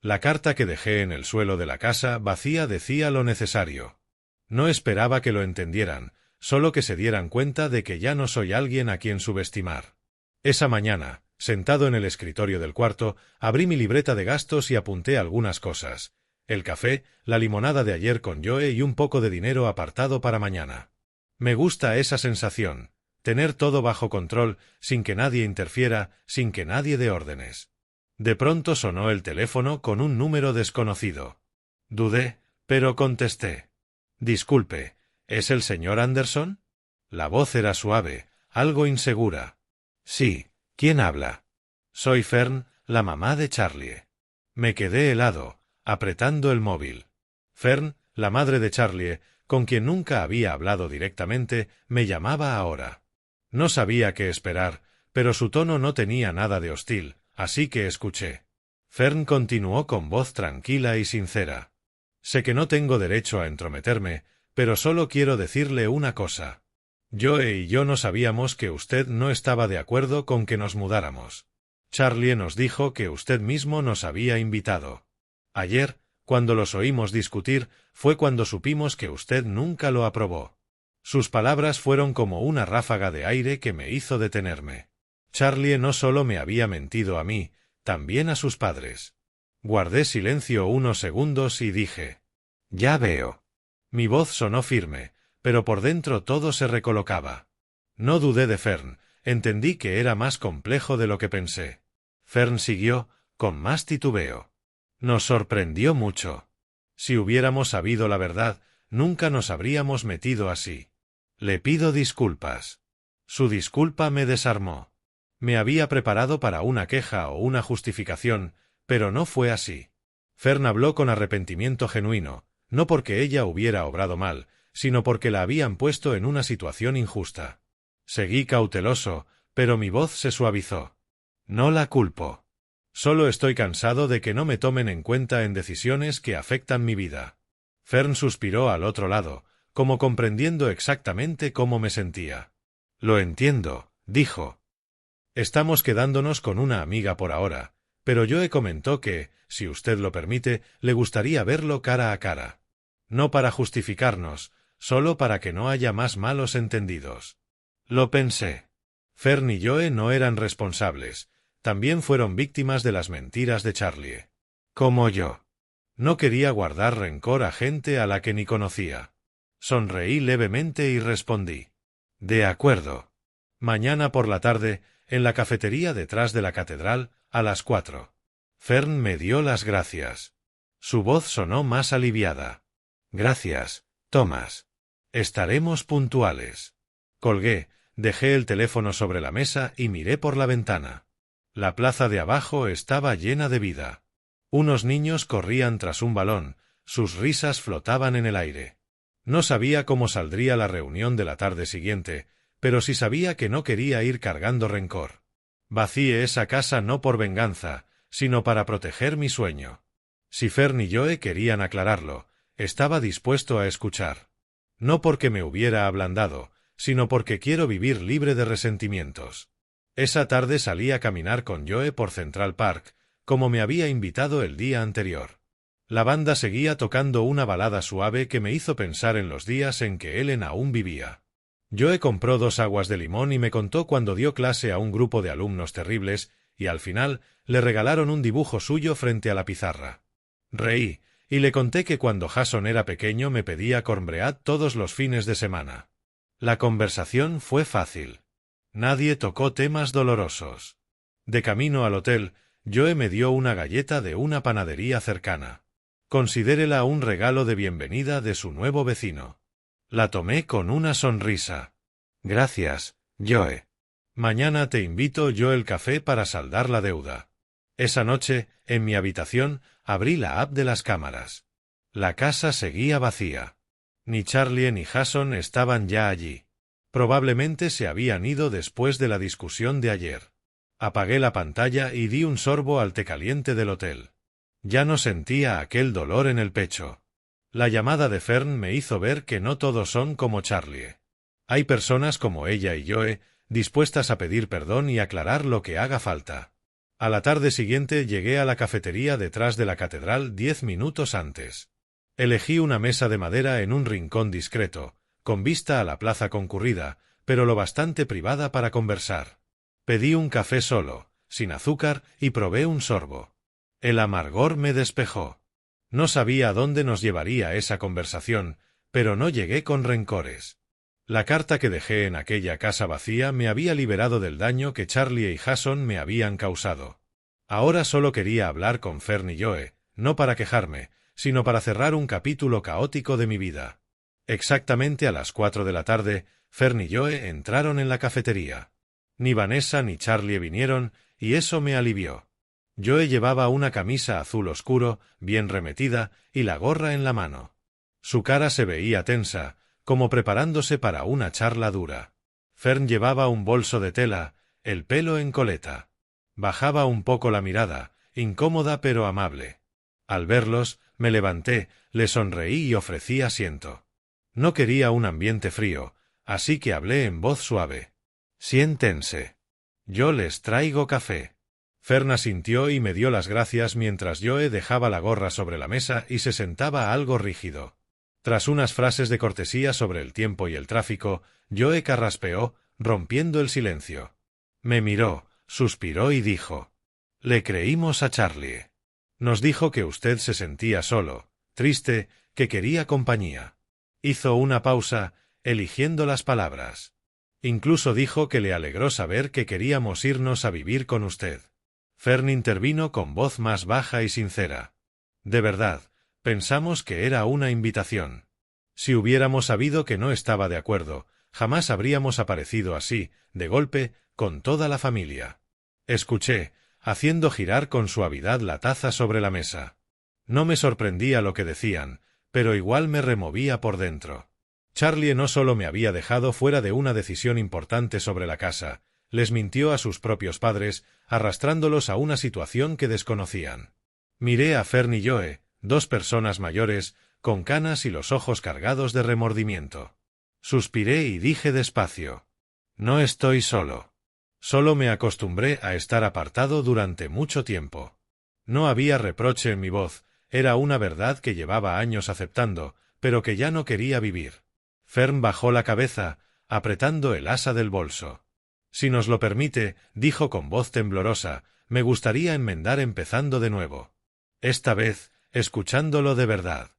La carta que dejé en el suelo de la casa vacía decía lo necesario. No esperaba que lo entendieran, solo que se dieran cuenta de que ya no soy alguien a quien subestimar. Esa mañana, sentado en el escritorio del cuarto, abrí mi libreta de gastos y apunté algunas cosas. El café, la limonada de ayer con Joe y un poco de dinero apartado para mañana. Me gusta esa sensación, tener todo bajo control, sin que nadie interfiera, sin que nadie dé órdenes. De pronto sonó el teléfono con un número desconocido. Dudé, pero contesté. Disculpe, ¿es el señor Anderson? La voz era suave, algo insegura. Sí, ¿quién habla? Soy Fern, la mamá de Charlie. Me quedé helado, apretando el móvil. Fern, la madre de Charlie, con quien nunca había hablado directamente, me llamaba ahora. No sabía qué esperar, pero su tono no tenía nada de hostil, así que escuché. Fern continuó con voz tranquila y sincera. Sé que no tengo derecho a entrometerme, pero solo quiero decirle una cosa. Joe y yo no sabíamos que usted no estaba de acuerdo con que nos mudáramos. Charlie nos dijo que usted mismo nos había invitado. Ayer, cuando los oímos discutir, fue cuando supimos que usted nunca lo aprobó. Sus palabras fueron como una ráfaga de aire que me hizo detenerme. Charlie no solo me había mentido a mí, también a sus padres. Guardé silencio unos segundos y dije: «Ya veo». Mi voz sonó firme, pero por dentro todo se recolocaba. No dudé de Fern, entendí que era más complejo de lo que pensé. Fern siguió, con más titubeo. Nos sorprendió mucho. Si hubiéramos sabido la verdad, nunca nos habríamos metido así. Le pido disculpas. Su disculpa me desarmó. Me había preparado para una queja o una justificación, pero no fue así. Fern habló con arrepentimiento genuino, no porque ella hubiera obrado mal, sino porque la habían puesto en una situación injusta. Seguí cauteloso, pero mi voz se suavizó. No la culpo. Solo estoy cansado de que no me tomen en cuenta en decisiones que afectan mi vida. Fern suspiró al otro lado, como comprendiendo exactamente cómo me sentía. Lo entiendo, dijo. Estamos quedándonos con una amiga por ahora, pero Joe comentó que, si usted lo permite, le gustaría verlo cara a cara. No para justificarnos, solo para que no haya más malos entendidos. Lo pensé. Fern y Joe no eran responsables, también fueron víctimas de las mentiras de Charlie. Como yo. No quería guardar rencor a gente a la que ni conocía. Sonreí levemente y respondí: «De acuerdo. Mañana por la tarde, en la cafetería detrás de la catedral, a las 4. Fern me dio las gracias. Su voz sonó más aliviada. «Gracias, Thomas. Estaremos puntuales». Colgué, dejé el teléfono sobre la mesa y miré por la ventana. La plaza de abajo estaba llena de vida. Unos niños corrían tras un balón, sus risas flotaban en el aire. No sabía cómo saldría la reunión de la tarde siguiente, pero sí sabía que no quería ir cargando rencor. Vacié esa casa no por venganza, sino para proteger mi sueño. Si Fern y Joe querían aclararlo, estaba dispuesto a escuchar. No porque me hubiera ablandado, sino porque quiero vivir libre de resentimientos. Esa tarde salí a caminar con Joe por Central Park, como me había invitado el día anterior. La banda seguía tocando una balada suave que me hizo pensar en los días en que Ellen aún vivía. Joe compró 2 aguas de limón y me contó cuando dio clase a un grupo de alumnos terribles, y al final le regalaron un dibujo suyo frente a la pizarra. Reí, y le conté que cuando Jason era pequeño me pedía cornbread todos los fines de semana. La conversación fue fácil. Nadie tocó temas dolorosos. De camino al hotel, Joe me dio una galleta de una panadería cercana. Considérela un regalo de bienvenida de su nuevo vecino. La tomé con una sonrisa. Gracias, Joe. Mañana te invito yo el café para saldar la deuda. Esa noche, en mi habitación, abrí la app de las cámaras. La casa seguía vacía. Ni Charlie ni Jason estaban ya allí. Probablemente se habían ido después de la discusión de ayer. Apagué la pantalla y di un sorbo al té caliente del hotel. Ya no sentía aquel dolor en el pecho. La llamada de Fern me hizo ver que no todos son como Charlie. Hay personas como ella y Joe, dispuestas a pedir perdón y aclarar lo que haga falta. A la tarde siguiente llegué a la cafetería detrás de la catedral 10 minutos antes. Elegí una mesa de madera en un rincón discreto, con vista a la plaza concurrida, pero lo bastante privada para conversar. Pedí un café solo, sin azúcar, y probé un sorbo. El amargor me despejó. No sabía a dónde nos llevaría esa conversación, pero no llegué con rencores. La carta que dejé en aquella casa vacía me había liberado del daño que Charlie y Jason me habían causado. Ahora solo quería hablar con Fern y Joe, no para quejarme, sino para cerrar un capítulo caótico de mi vida. Exactamente a las 4 de la tarde, Fern y Joe entraron en la cafetería. Ni Vanessa ni Charlie vinieron, y eso me alivió. Joe llevaba una camisa azul oscuro, bien remetida, y la gorra en la mano. Su cara se veía tensa, como preparándose para una charla dura. Fern llevaba un bolso de tela, el pelo en coleta. Bajaba un poco la mirada, incómoda pero amable. Al verlos, me levanté, le sonreí y ofrecí asiento. No quería un ambiente frío, así que hablé en voz suave. Siéntense. Yo les traigo café. Fern asintió y me dio las gracias mientras Joe dejaba la gorra sobre la mesa y se sentaba algo rígido. Tras unas frases de cortesía sobre el tiempo y el tráfico, Joe carraspeó, rompiendo el silencio. Me miró, suspiró y dijo: «Le creímos a Charlie. Nos dijo que usted se sentía solo, triste, que quería compañía». Hizo una pausa, eligiendo las palabras. Incluso dijo que le alegró saber que queríamos irnos a vivir con usted. Fern intervino con voz más baja y sincera. De verdad, pensamos que era una invitación. Si hubiéramos sabido que no estaba de acuerdo, jamás habríamos aparecido así, de golpe, con toda la familia. Escuché, haciendo girar con suavidad la taza sobre la mesa. No me sorprendía lo que decían, pero igual me removía por dentro. Charlie no solo me había dejado fuera de una decisión importante sobre la casa, les mintió a sus propios padres, arrastrándolos a una situación que desconocían. Miré a Fern y Joe, dos personas mayores, con canas y los ojos cargados de remordimiento. Suspiré y dije despacio: «No estoy solo. Solo me acostumbré a estar apartado durante mucho tiempo». No había reproche en mi voz, era una verdad que llevaba años aceptando, pero que ya no quería vivir. Fern bajó la cabeza, apretando el asa del bolso. «Si nos lo permite», dijo con voz temblorosa, «me gustaría enmendar empezando de nuevo. Esta vez, escuchándolo de verdad».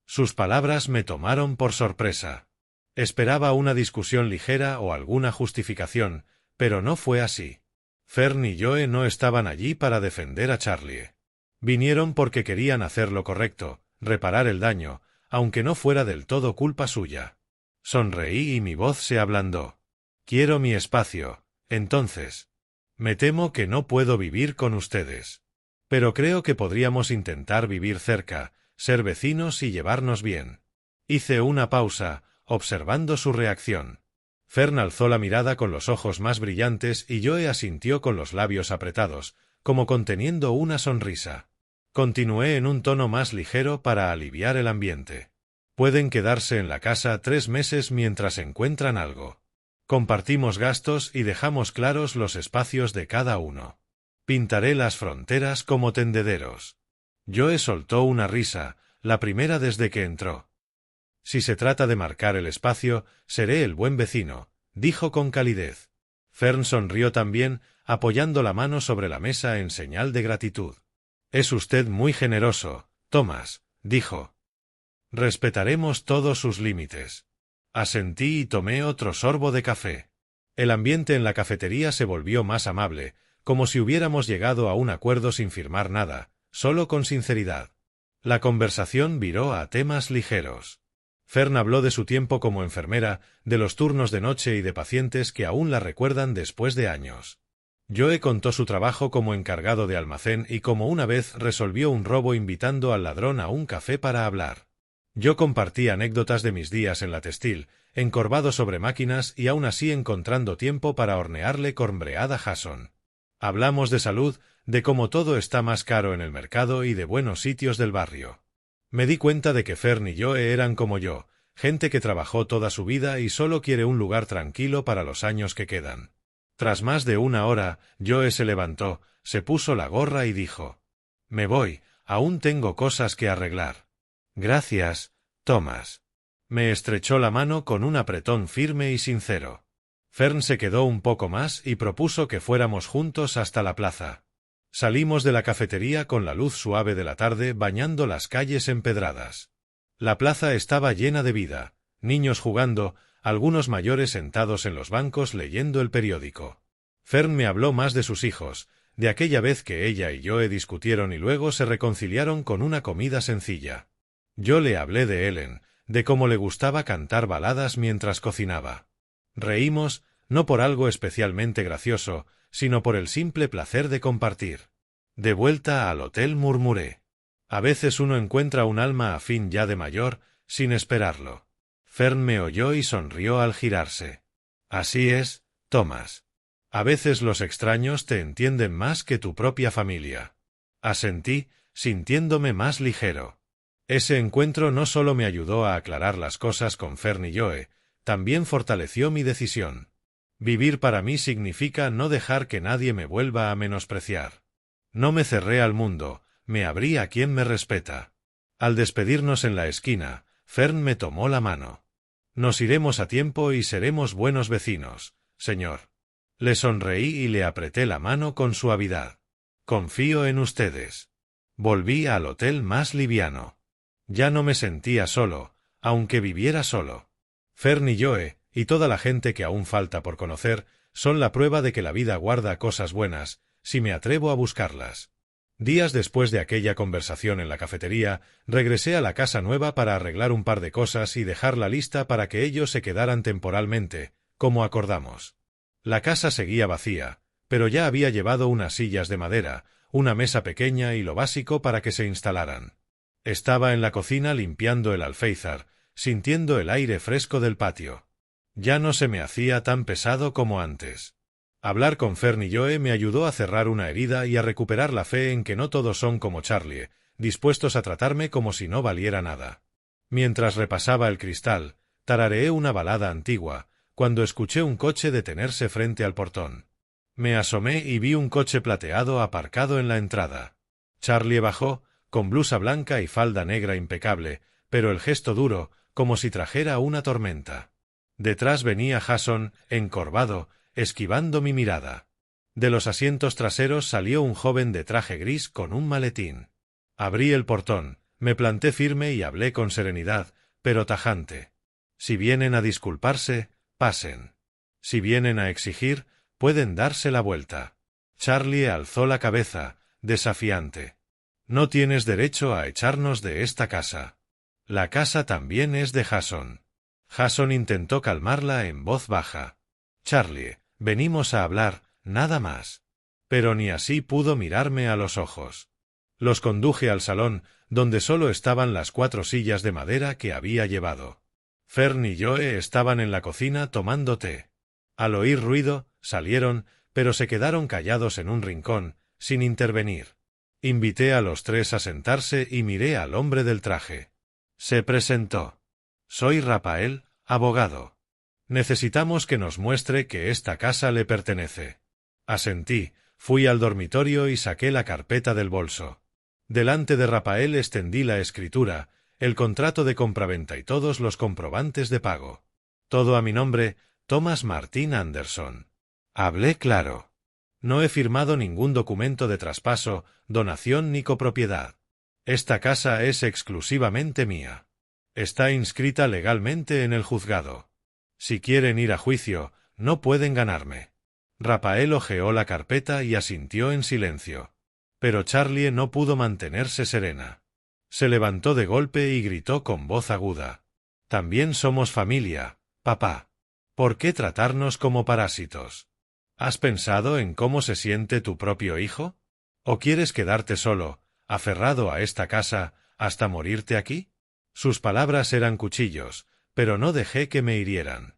Sus palabras me tomaron por sorpresa. Esperaba una discusión ligera o alguna justificación, pero no fue así. Fern y Joe no estaban allí para defender a Charlie. Vinieron porque querían hacer lo correcto, reparar el daño, aunque no fuera del todo culpa suya. Sonreí y mi voz se ablandó. «Quiero mi espacio, entonces. Me temo que no puedo vivir con ustedes. Pero creo que podríamos intentar vivir cerca, ser vecinos y llevarnos bien». Hice una pausa, observando su reacción. Fern alzó la mirada con los ojos más brillantes y Joe asintió con los labios apretados, como conteniendo una sonrisa. Continué en un tono más ligero para aliviar el ambiente. «Pueden quedarse en la casa 3 meses mientras encuentran algo. Compartimos gastos y dejamos claros los espacios de cada uno. Pintaré las fronteras como tendederos». Joe soltó una risa, la primera desde que entró. «Si se trata de marcar el espacio, seré el buen vecino», dijo con calidez. Fern sonrió también, apoyando la mano sobre la mesa en señal de gratitud. «Es usted muy generoso, Thomas», dijo. «Respetaremos todos sus límites». Asentí y tomé otro sorbo de café. El ambiente en la cafetería se volvió más amable, como si hubiéramos llegado a un acuerdo sin firmar nada, solo con sinceridad. La conversación viró a temas ligeros. Fern habló de su tiempo como enfermera, de los turnos de noche y de pacientes que aún la recuerdan después de años. Joe contó su trabajo como encargado de almacén y cómo una vez resolvió un robo invitando al ladrón a un café para hablar. Yo compartí anécdotas de mis días en la textil, encorvado sobre máquinas y aún así encontrando tiempo para hornearle cornbread a Jason. Hablamos de salud, de cómo todo está más caro en el mercado y de buenos sitios del barrio. Me di cuenta de que Fern y Joe eran como yo, gente que trabajó toda su vida y solo quiere un lugar tranquilo para los años que quedan. Tras más de una hora, Joe se levantó, se puso la gorra y dijo: «Me voy, aún tengo cosas que arreglar». «Gracias, Thomas». Me estrechó la mano con un apretón firme y sincero. Fern se quedó un poco más y propuso que fuéramos juntos hasta la plaza. Salimos de la cafetería con la luz suave de la tarde bañando las calles empedradas. La plaza estaba llena de vida, niños jugando, algunos mayores sentados en los bancos leyendo el periódico. Fern me habló más de sus hijos, de aquella vez que ella y Joe discutieron y luego se reconciliaron con una comida sencilla. Yo le hablé de Ellen, de cómo le gustaba cantar baladas mientras cocinaba. Reímos, no por algo especialmente gracioso, sino por el simple placer de compartir. De vuelta al hotel murmuré: «A veces uno encuentra un alma afín ya de mayor, sin esperarlo». Fern me oyó y sonrió al girarse. «Así es, Thomas. A veces los extraños te entienden más que tu propia familia». Asentí, sintiéndome más ligero. Ese encuentro no solo me ayudó a aclarar las cosas con Fern y Joe, también fortaleció mi decisión. Vivir para mí significa no dejar que nadie me vuelva a menospreciar. No me cerré al mundo, me abrí a quien me respeta. Al despedirnos en la esquina, Fern me tomó la mano. «Nos iremos a tiempo y seremos buenos vecinos, señor». Le sonreí y le apreté la mano con suavidad. «Confío en ustedes». Volví al hotel más liviano. Ya no me sentía solo, aunque viviera solo. Fern y Joe, y toda la gente que aún falta por conocer, son la prueba de que la vida guarda cosas buenas, si me atrevo a buscarlas. Días después de aquella conversación en la cafetería, regresé a la casa nueva para arreglar un par de cosas y dejarla lista para que ellos se quedaran temporalmente, como acordamos. La casa seguía vacía, pero ya había llevado unas sillas de madera, una mesa pequeña y lo básico para que se instalaran. Estaba en la cocina limpiando el alféizar, sintiendo el aire fresco del patio. Ya no se me hacía tan pesado como antes. Hablar con Fern y Joe me ayudó a cerrar una herida y a recuperar la fe en que no todos son como Charlie, dispuestos a tratarme como si no valiera nada. Mientras repasaba el cristal, tarareé una balada antigua, cuando escuché un coche detenerse frente al portón. Me asomé y vi un coche plateado aparcado en la entrada. Charlie bajó, con blusa blanca y falda negra impecable, pero el gesto duro, como si trajera una tormenta. Detrás venía Jason, encorvado, esquivando mi mirada. De los asientos traseros salió un joven de traje gris con un maletín. Abrí el portón, me planté firme y hablé con serenidad, pero tajante. Si vienen a disculparse, pasen. Si vienen a exigir, pueden darse la vuelta. Charlie alzó la cabeza, desafiante. No tienes derecho a echarnos de esta casa. La casa también es de Jason. Jason intentó calmarla en voz baja. Charlie, venimos a hablar, nada más. Pero ni así pudo mirarme a los ojos. Los conduje al salón, donde solo estaban las 4 sillas de madera que había llevado. Fern y Joe estaban en la cocina tomando té. Al oír ruido, salieron, pero se quedaron callados en un rincón, sin intervenir. Invité a los 3 a sentarse y miré al hombre del traje. Se presentó. «Soy Rafael, abogado. Necesitamos que nos muestre que esta casa le pertenece». Asentí, fui al dormitorio y saqué la carpeta del bolso. Delante de Rafael extendí la escritura, el contrato de compraventa y todos los comprobantes de pago. Todo a mi nombre, Thomas Martin Anderson. Hablé claro. No he firmado ningún documento de traspaso, donación ni copropiedad. Esta casa es exclusivamente mía. Está inscrita legalmente en el juzgado. Si quieren ir a juicio, no pueden ganarme. Rafael hojeó la carpeta y asintió en silencio. Pero Charlie no pudo mantenerse serena. Se levantó de golpe y gritó con voz aguda. «También somos familia, papá. ¿Por qué tratarnos como parásitos? ¿Has pensado en cómo se siente tu propio hijo? ¿O quieres quedarte solo, aferrado a esta casa, hasta morirte aquí? Sus palabras eran cuchillos, pero no dejé que me hirieran.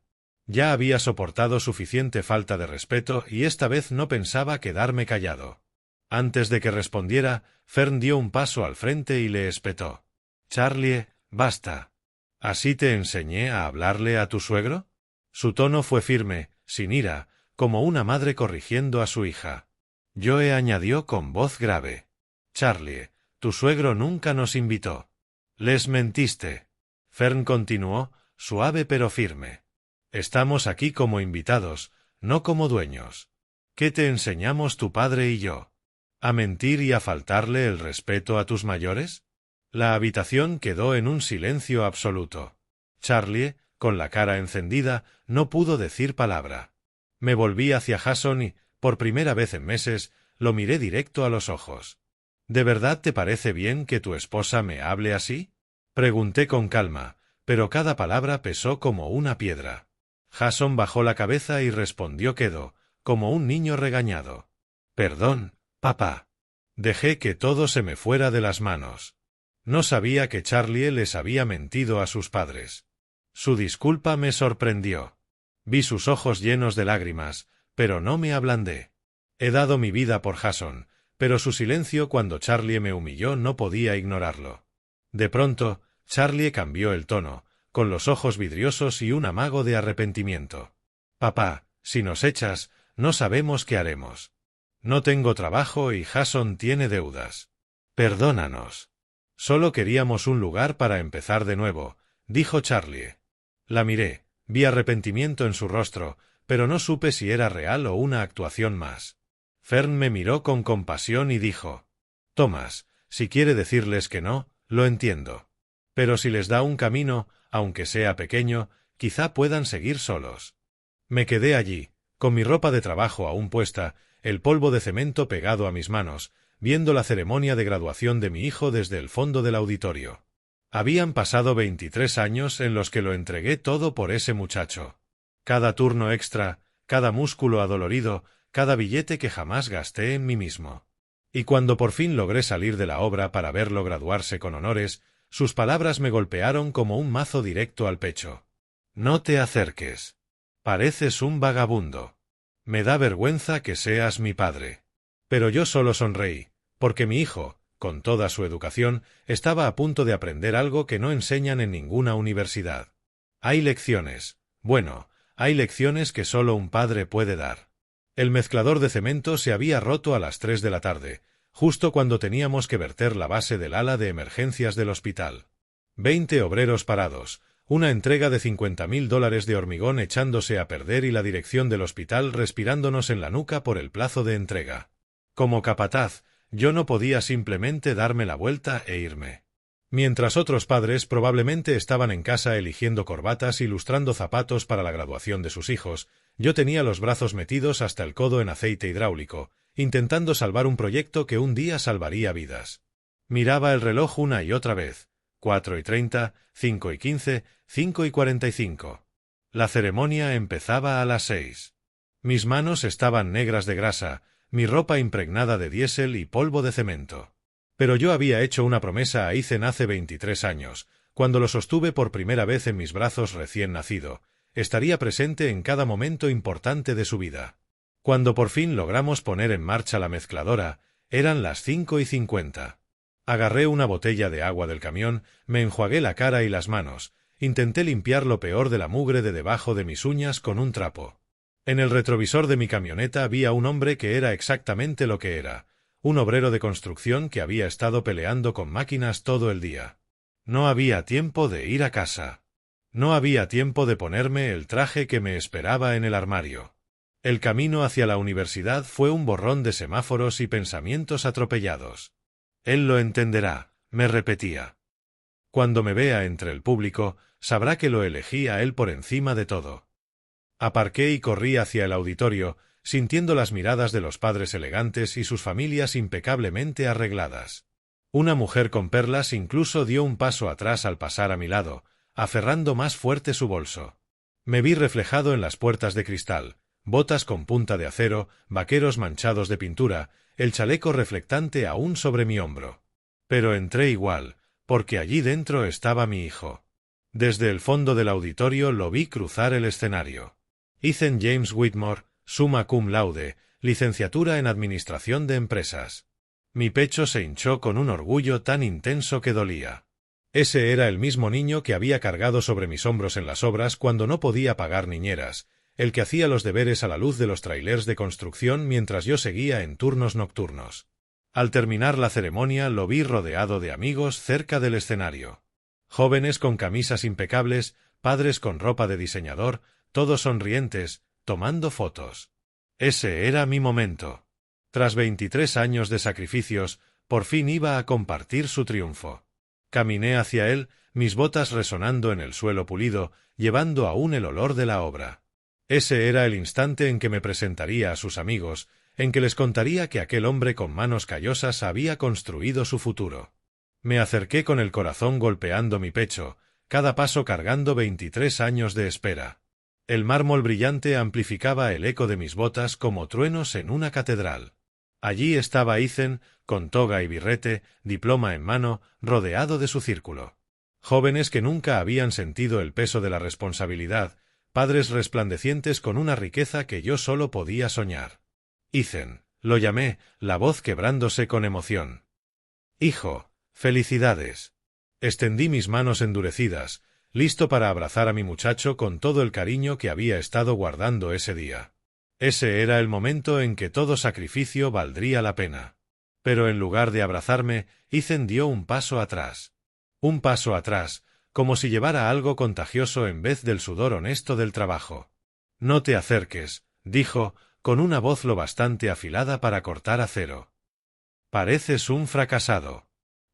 Ya había soportado suficiente falta de respeto y esta vez no pensaba quedarme callado. Antes de que respondiera, Fern dio un paso al frente y le espetó. «Charlie, basta. ¿Así te enseñé a hablarle a tu suegro?» Su tono fue firme, sin ira, como una madre corrigiendo a su hija. Joe añadió con voz grave. «Charlie, tu suegro nunca nos invitó. Les mentiste». Fern continuó, suave pero firme. «Estamos aquí como invitados, no como dueños. ¿Qué te enseñamos tu padre y yo? ¿A mentir y a faltarle el respeto a tus mayores?» La habitación quedó en un silencio absoluto. Charlie, con la cara encendida, no pudo decir palabra. Me volví hacia Jason y, por primera vez en meses, lo miré directo a los ojos. «¿De verdad te parece bien que tu esposa me hable así?», pregunté con calma, pero cada palabra pesó como una piedra. Jason bajó la cabeza y respondió quedo, como un niño regañado. «Perdón, papá. Dejé que todo se me fuera de las manos. No sabía que Charlie les había mentido a sus padres». Su disculpa me sorprendió. Vi sus ojos llenos de lágrimas, pero no me ablandé. He dado mi vida por Jason, pero su silencio cuando Charlie me humilló no podía ignorarlo. De pronto, Charlie cambió el tono, con los ojos vidriosos y un amago de arrepentimiento. «Papá, si nos echas, no sabemos qué haremos. No tengo trabajo y Jason tiene deudas. Perdónanos. Solo queríamos un lugar para empezar de nuevo», dijo Charlie. La miré, vi arrepentimiento en su rostro, pero no supe si era real o una actuación más. Fern me miró con compasión y dijo: «Thomas, si quiere decirles que no, lo entiendo. Pero si les da un camino, aunque sea pequeño, quizá puedan seguir solos». Me quedé allí, con mi ropa de trabajo aún puesta, el polvo de cemento pegado a mis manos, viendo la ceremonia de graduación de mi hijo desde el fondo del auditorio. Habían pasado 23 años en los que lo entregué todo por ese muchacho. Cada turno extra, cada músculo adolorido, cada billete que jamás gasté en mí mismo. Y cuando por fin logré salir de la obra para verlo graduarse con honores, sus palabras me golpearon como un mazo directo al pecho. «No te acerques. Pareces un vagabundo. Me da vergüenza que seas mi padre». Pero yo solo sonreí, porque mi hijo, con toda su educación, estaba a punto de aprender algo que no enseñan en ninguna universidad. Hay lecciones. Bueno, hay lecciones que solo un padre puede dar. El mezclador de cemento se había roto a las 3 de la tarde, justo cuando teníamos que verter la base del ala de emergencias del hospital. 20 obreros parados, una entrega de $50.000 de hormigón echándose a perder y la dirección del hospital respirándonos en la nuca por el plazo de entrega. Como capataz, yo no podía simplemente darme la vuelta e irme. Mientras otros padres probablemente estaban en casa eligiendo corbatas y lustrando zapatos para la graduación de sus hijos, yo tenía los brazos metidos hasta el codo en aceite hidráulico, intentando salvar un proyecto que un día salvaría vidas. Miraba el reloj una y otra vez. 4:30, 5:15, 5:45. La ceremonia empezaba a las 6. Mis manos estaban negras de grasa, mi ropa impregnada de diésel y polvo de cemento. Pero yo había hecho una promesa a Ethan hace 23 años, cuando lo sostuve por primera vez en mis brazos recién nacido. Estaría presente en cada momento importante de su vida. Cuando por fin logramos poner en marcha la mezcladora, eran las 5:50. Agarré una botella de agua del camión, me enjuagué la cara y las manos, intenté limpiar lo peor de la mugre de debajo de mis uñas con un trapo. En el retrovisor de mi camioneta vi a un hombre que era exactamente lo que era, un obrero de construcción que había estado peleando con máquinas todo el día. No había tiempo de ir a casa. No había tiempo de ponerme el traje que me esperaba en el armario. El camino hacia la universidad fue un borrón de semáforos y pensamientos atropellados. Él lo entenderá, me repetía. Cuando me vea entre el público, sabrá que lo elegí a él por encima de todo. Aparqué y corrí hacia el auditorio, sintiendo las miradas de los padres elegantes y sus familias impecablemente arregladas. Una mujer con perlas incluso dio un paso atrás al pasar a mi lado, aferrando más fuerte su bolso. Me vi reflejado en las puertas de cristal, botas con punta de acero, vaqueros manchados de pintura, el chaleco reflectante aún sobre mi hombro. Pero entré igual, porque allí dentro estaba mi hijo. Desde el fondo del auditorio lo vi cruzar el escenario. Ethan James Whitmore, summa cum laude, licenciatura en Administración de Empresas. Mi pecho se hinchó con un orgullo tan intenso que dolía. Ese era el mismo niño que había cargado sobre mis hombros en las obras cuando no podía pagar niñeras, el que hacía los deberes a la luz de los trailers de construcción mientras yo seguía en turnos nocturnos. Al terminar la ceremonia lo vi rodeado de amigos cerca del escenario. Jóvenes con camisas impecables, padres con ropa de diseñador, todos sonrientes, tomando fotos. Ese era mi momento. Tras 23 años de sacrificios, por fin iba a compartir su triunfo. Caminé hacia él, mis botas resonando en el suelo pulido, llevando aún el olor de la obra. Ese era el instante en que me presentaría a sus amigos, en que les contaría que aquel hombre con manos callosas había construido su futuro. Me acerqué con el corazón golpeando mi pecho, cada paso cargando 23 años de espera. El mármol brillante amplificaba el eco de mis botas como truenos en una catedral. Allí estaba Ethan, con toga y birrete, diploma en mano, rodeado de su círculo. Jóvenes que nunca habían sentido el peso de la responsabilidad, padres resplandecientes con una riqueza que yo solo podía soñar. Ethan, lo llamé, la voz quebrándose con emoción. Hijo, felicidades. Extendí mis manos endurecidas, listo para abrazar a mi muchacho con todo el cariño que había estado guardando ese día. Ese era el momento en que todo sacrificio valdría la pena. Pero en lugar de abrazarme, Ethan dio un paso atrás. Un paso atrás, como si llevara algo contagioso en vez del sudor honesto del trabajo. No te acerques, dijo, con una voz lo bastante afilada para cortar acero. Pareces un fracasado.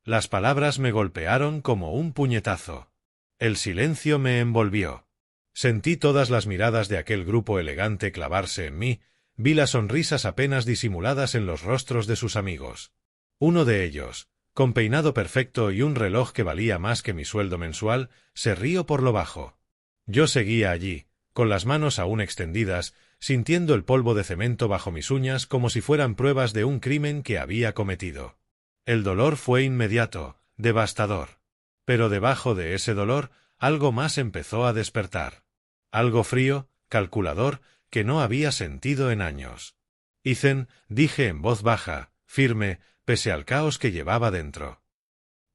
Las palabras me golpearon como un puñetazo. El silencio me envolvió. Sentí todas las miradas de aquel grupo elegante clavarse en mí, vi las sonrisas apenas disimuladas en los rostros de sus amigos. Uno de ellos, con peinado perfecto y un reloj que valía más que mi sueldo mensual, se rió por lo bajo. Yo seguía allí, con las manos aún extendidas, sintiendo el polvo de cemento bajo mis uñas como si fueran pruebas de un crimen que había cometido. El dolor fue inmediato, devastador. Pero debajo de ese dolor, algo más empezó a despertar. Algo frío, calculador, que no había sentido en años. Ethan, dije en voz baja, firme, pese al caos que llevaba dentro.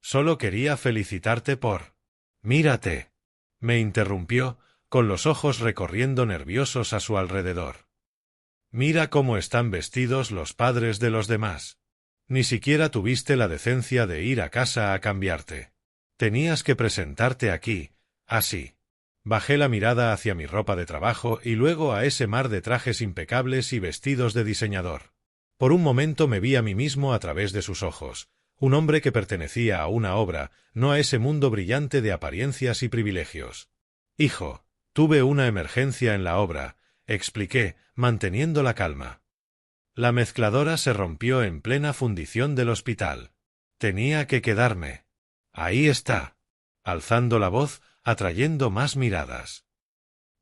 Solo quería felicitarte por... Mírate. Me interrumpió, con los ojos recorriendo nerviosos a su alrededor. Mira cómo están vestidos los padres de los demás. Ni siquiera tuviste la decencia de ir a casa a cambiarte. Tenías que presentarte aquí, así. Bajé la mirada hacia mi ropa de trabajo y luego a ese mar de trajes impecables y vestidos de diseñador. Por un momento me vi a mí mismo a través de sus ojos, un hombre que pertenecía a una obra, no a ese mundo brillante de apariencias y privilegios. Hijo, tuve una emergencia en la obra, expliqué, manteniendo la calma. La mezcladora se rompió en plena fundición del hospital. Tenía que quedarme. Ahí está. Alzando la voz, atrayendo más miradas.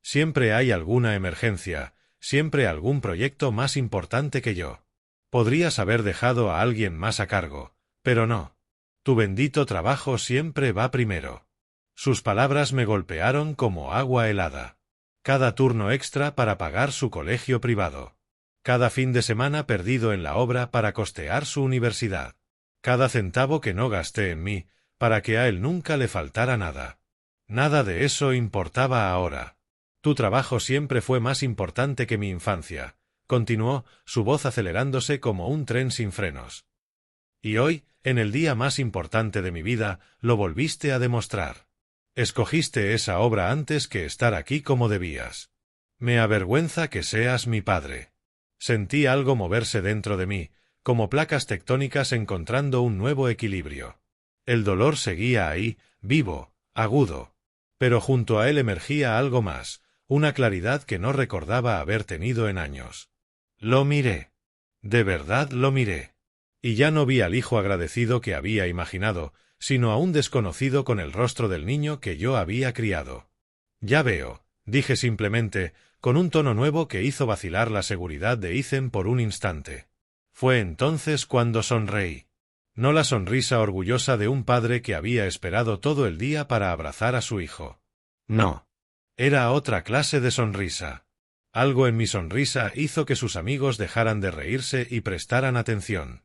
Siempre hay alguna emergencia, siempre algún proyecto más importante que yo. Podrías haber dejado a alguien más a cargo, pero no. Tu bendito trabajo siempre va primero. Sus palabras me golpearon como agua helada. Cada turno extra para pagar su colegio privado. Cada fin de semana perdido en la obra para costear su universidad. Cada centavo que no gasté en mí, para que a él nunca le faltara nada. Nada de eso importaba ahora. Tu trabajo siempre fue más importante que mi infancia, continuó, su voz acelerándose como un tren sin frenos. Y hoy, en el día más importante de mi vida, lo volviste a demostrar. Escogiste esa obra antes que estar aquí como debías. Me avergüenza que seas mi padre. Sentí algo moverse dentro de mí, como placas tectónicas encontrando un nuevo equilibrio. El dolor seguía ahí, vivo, agudo. Pero junto a él emergía algo más, una claridad que no recordaba haber tenido en años. Lo miré. De verdad lo miré. Y ya no vi al hijo agradecido que había imaginado, sino a un desconocido con el rostro del niño que yo había criado. Ya veo, dije simplemente, con un tono nuevo que hizo vacilar la seguridad de Ethan por un instante. Fue entonces cuando sonreí. No la sonrisa orgullosa de un padre que había esperado todo el día para abrazar a su hijo. No. Era otra clase de sonrisa. Algo en mi sonrisa hizo que sus amigos dejaran de reírse y prestaran atención.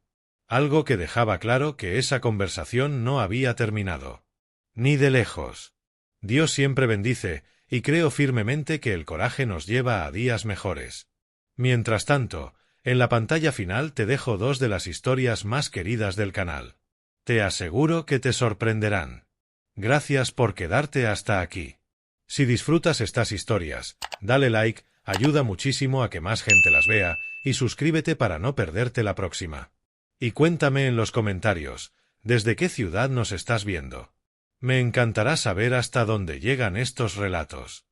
Algo que dejaba claro que esa conversación no había terminado. Ni de lejos. Dios siempre bendice, y creo firmemente que el coraje nos lleva a días mejores. Mientras tanto, en la pantalla final te dejo 2 de las historias más queridas del canal. Te aseguro que te sorprenderán. Gracias por quedarte hasta aquí. Si disfrutas estas historias, dale like, ayuda muchísimo a que más gente las vea, y suscríbete para no perderte la próxima. Y cuéntame en los comentarios, ¿desde qué ciudad nos estás viendo? Me encantará saber hasta dónde llegan estos relatos.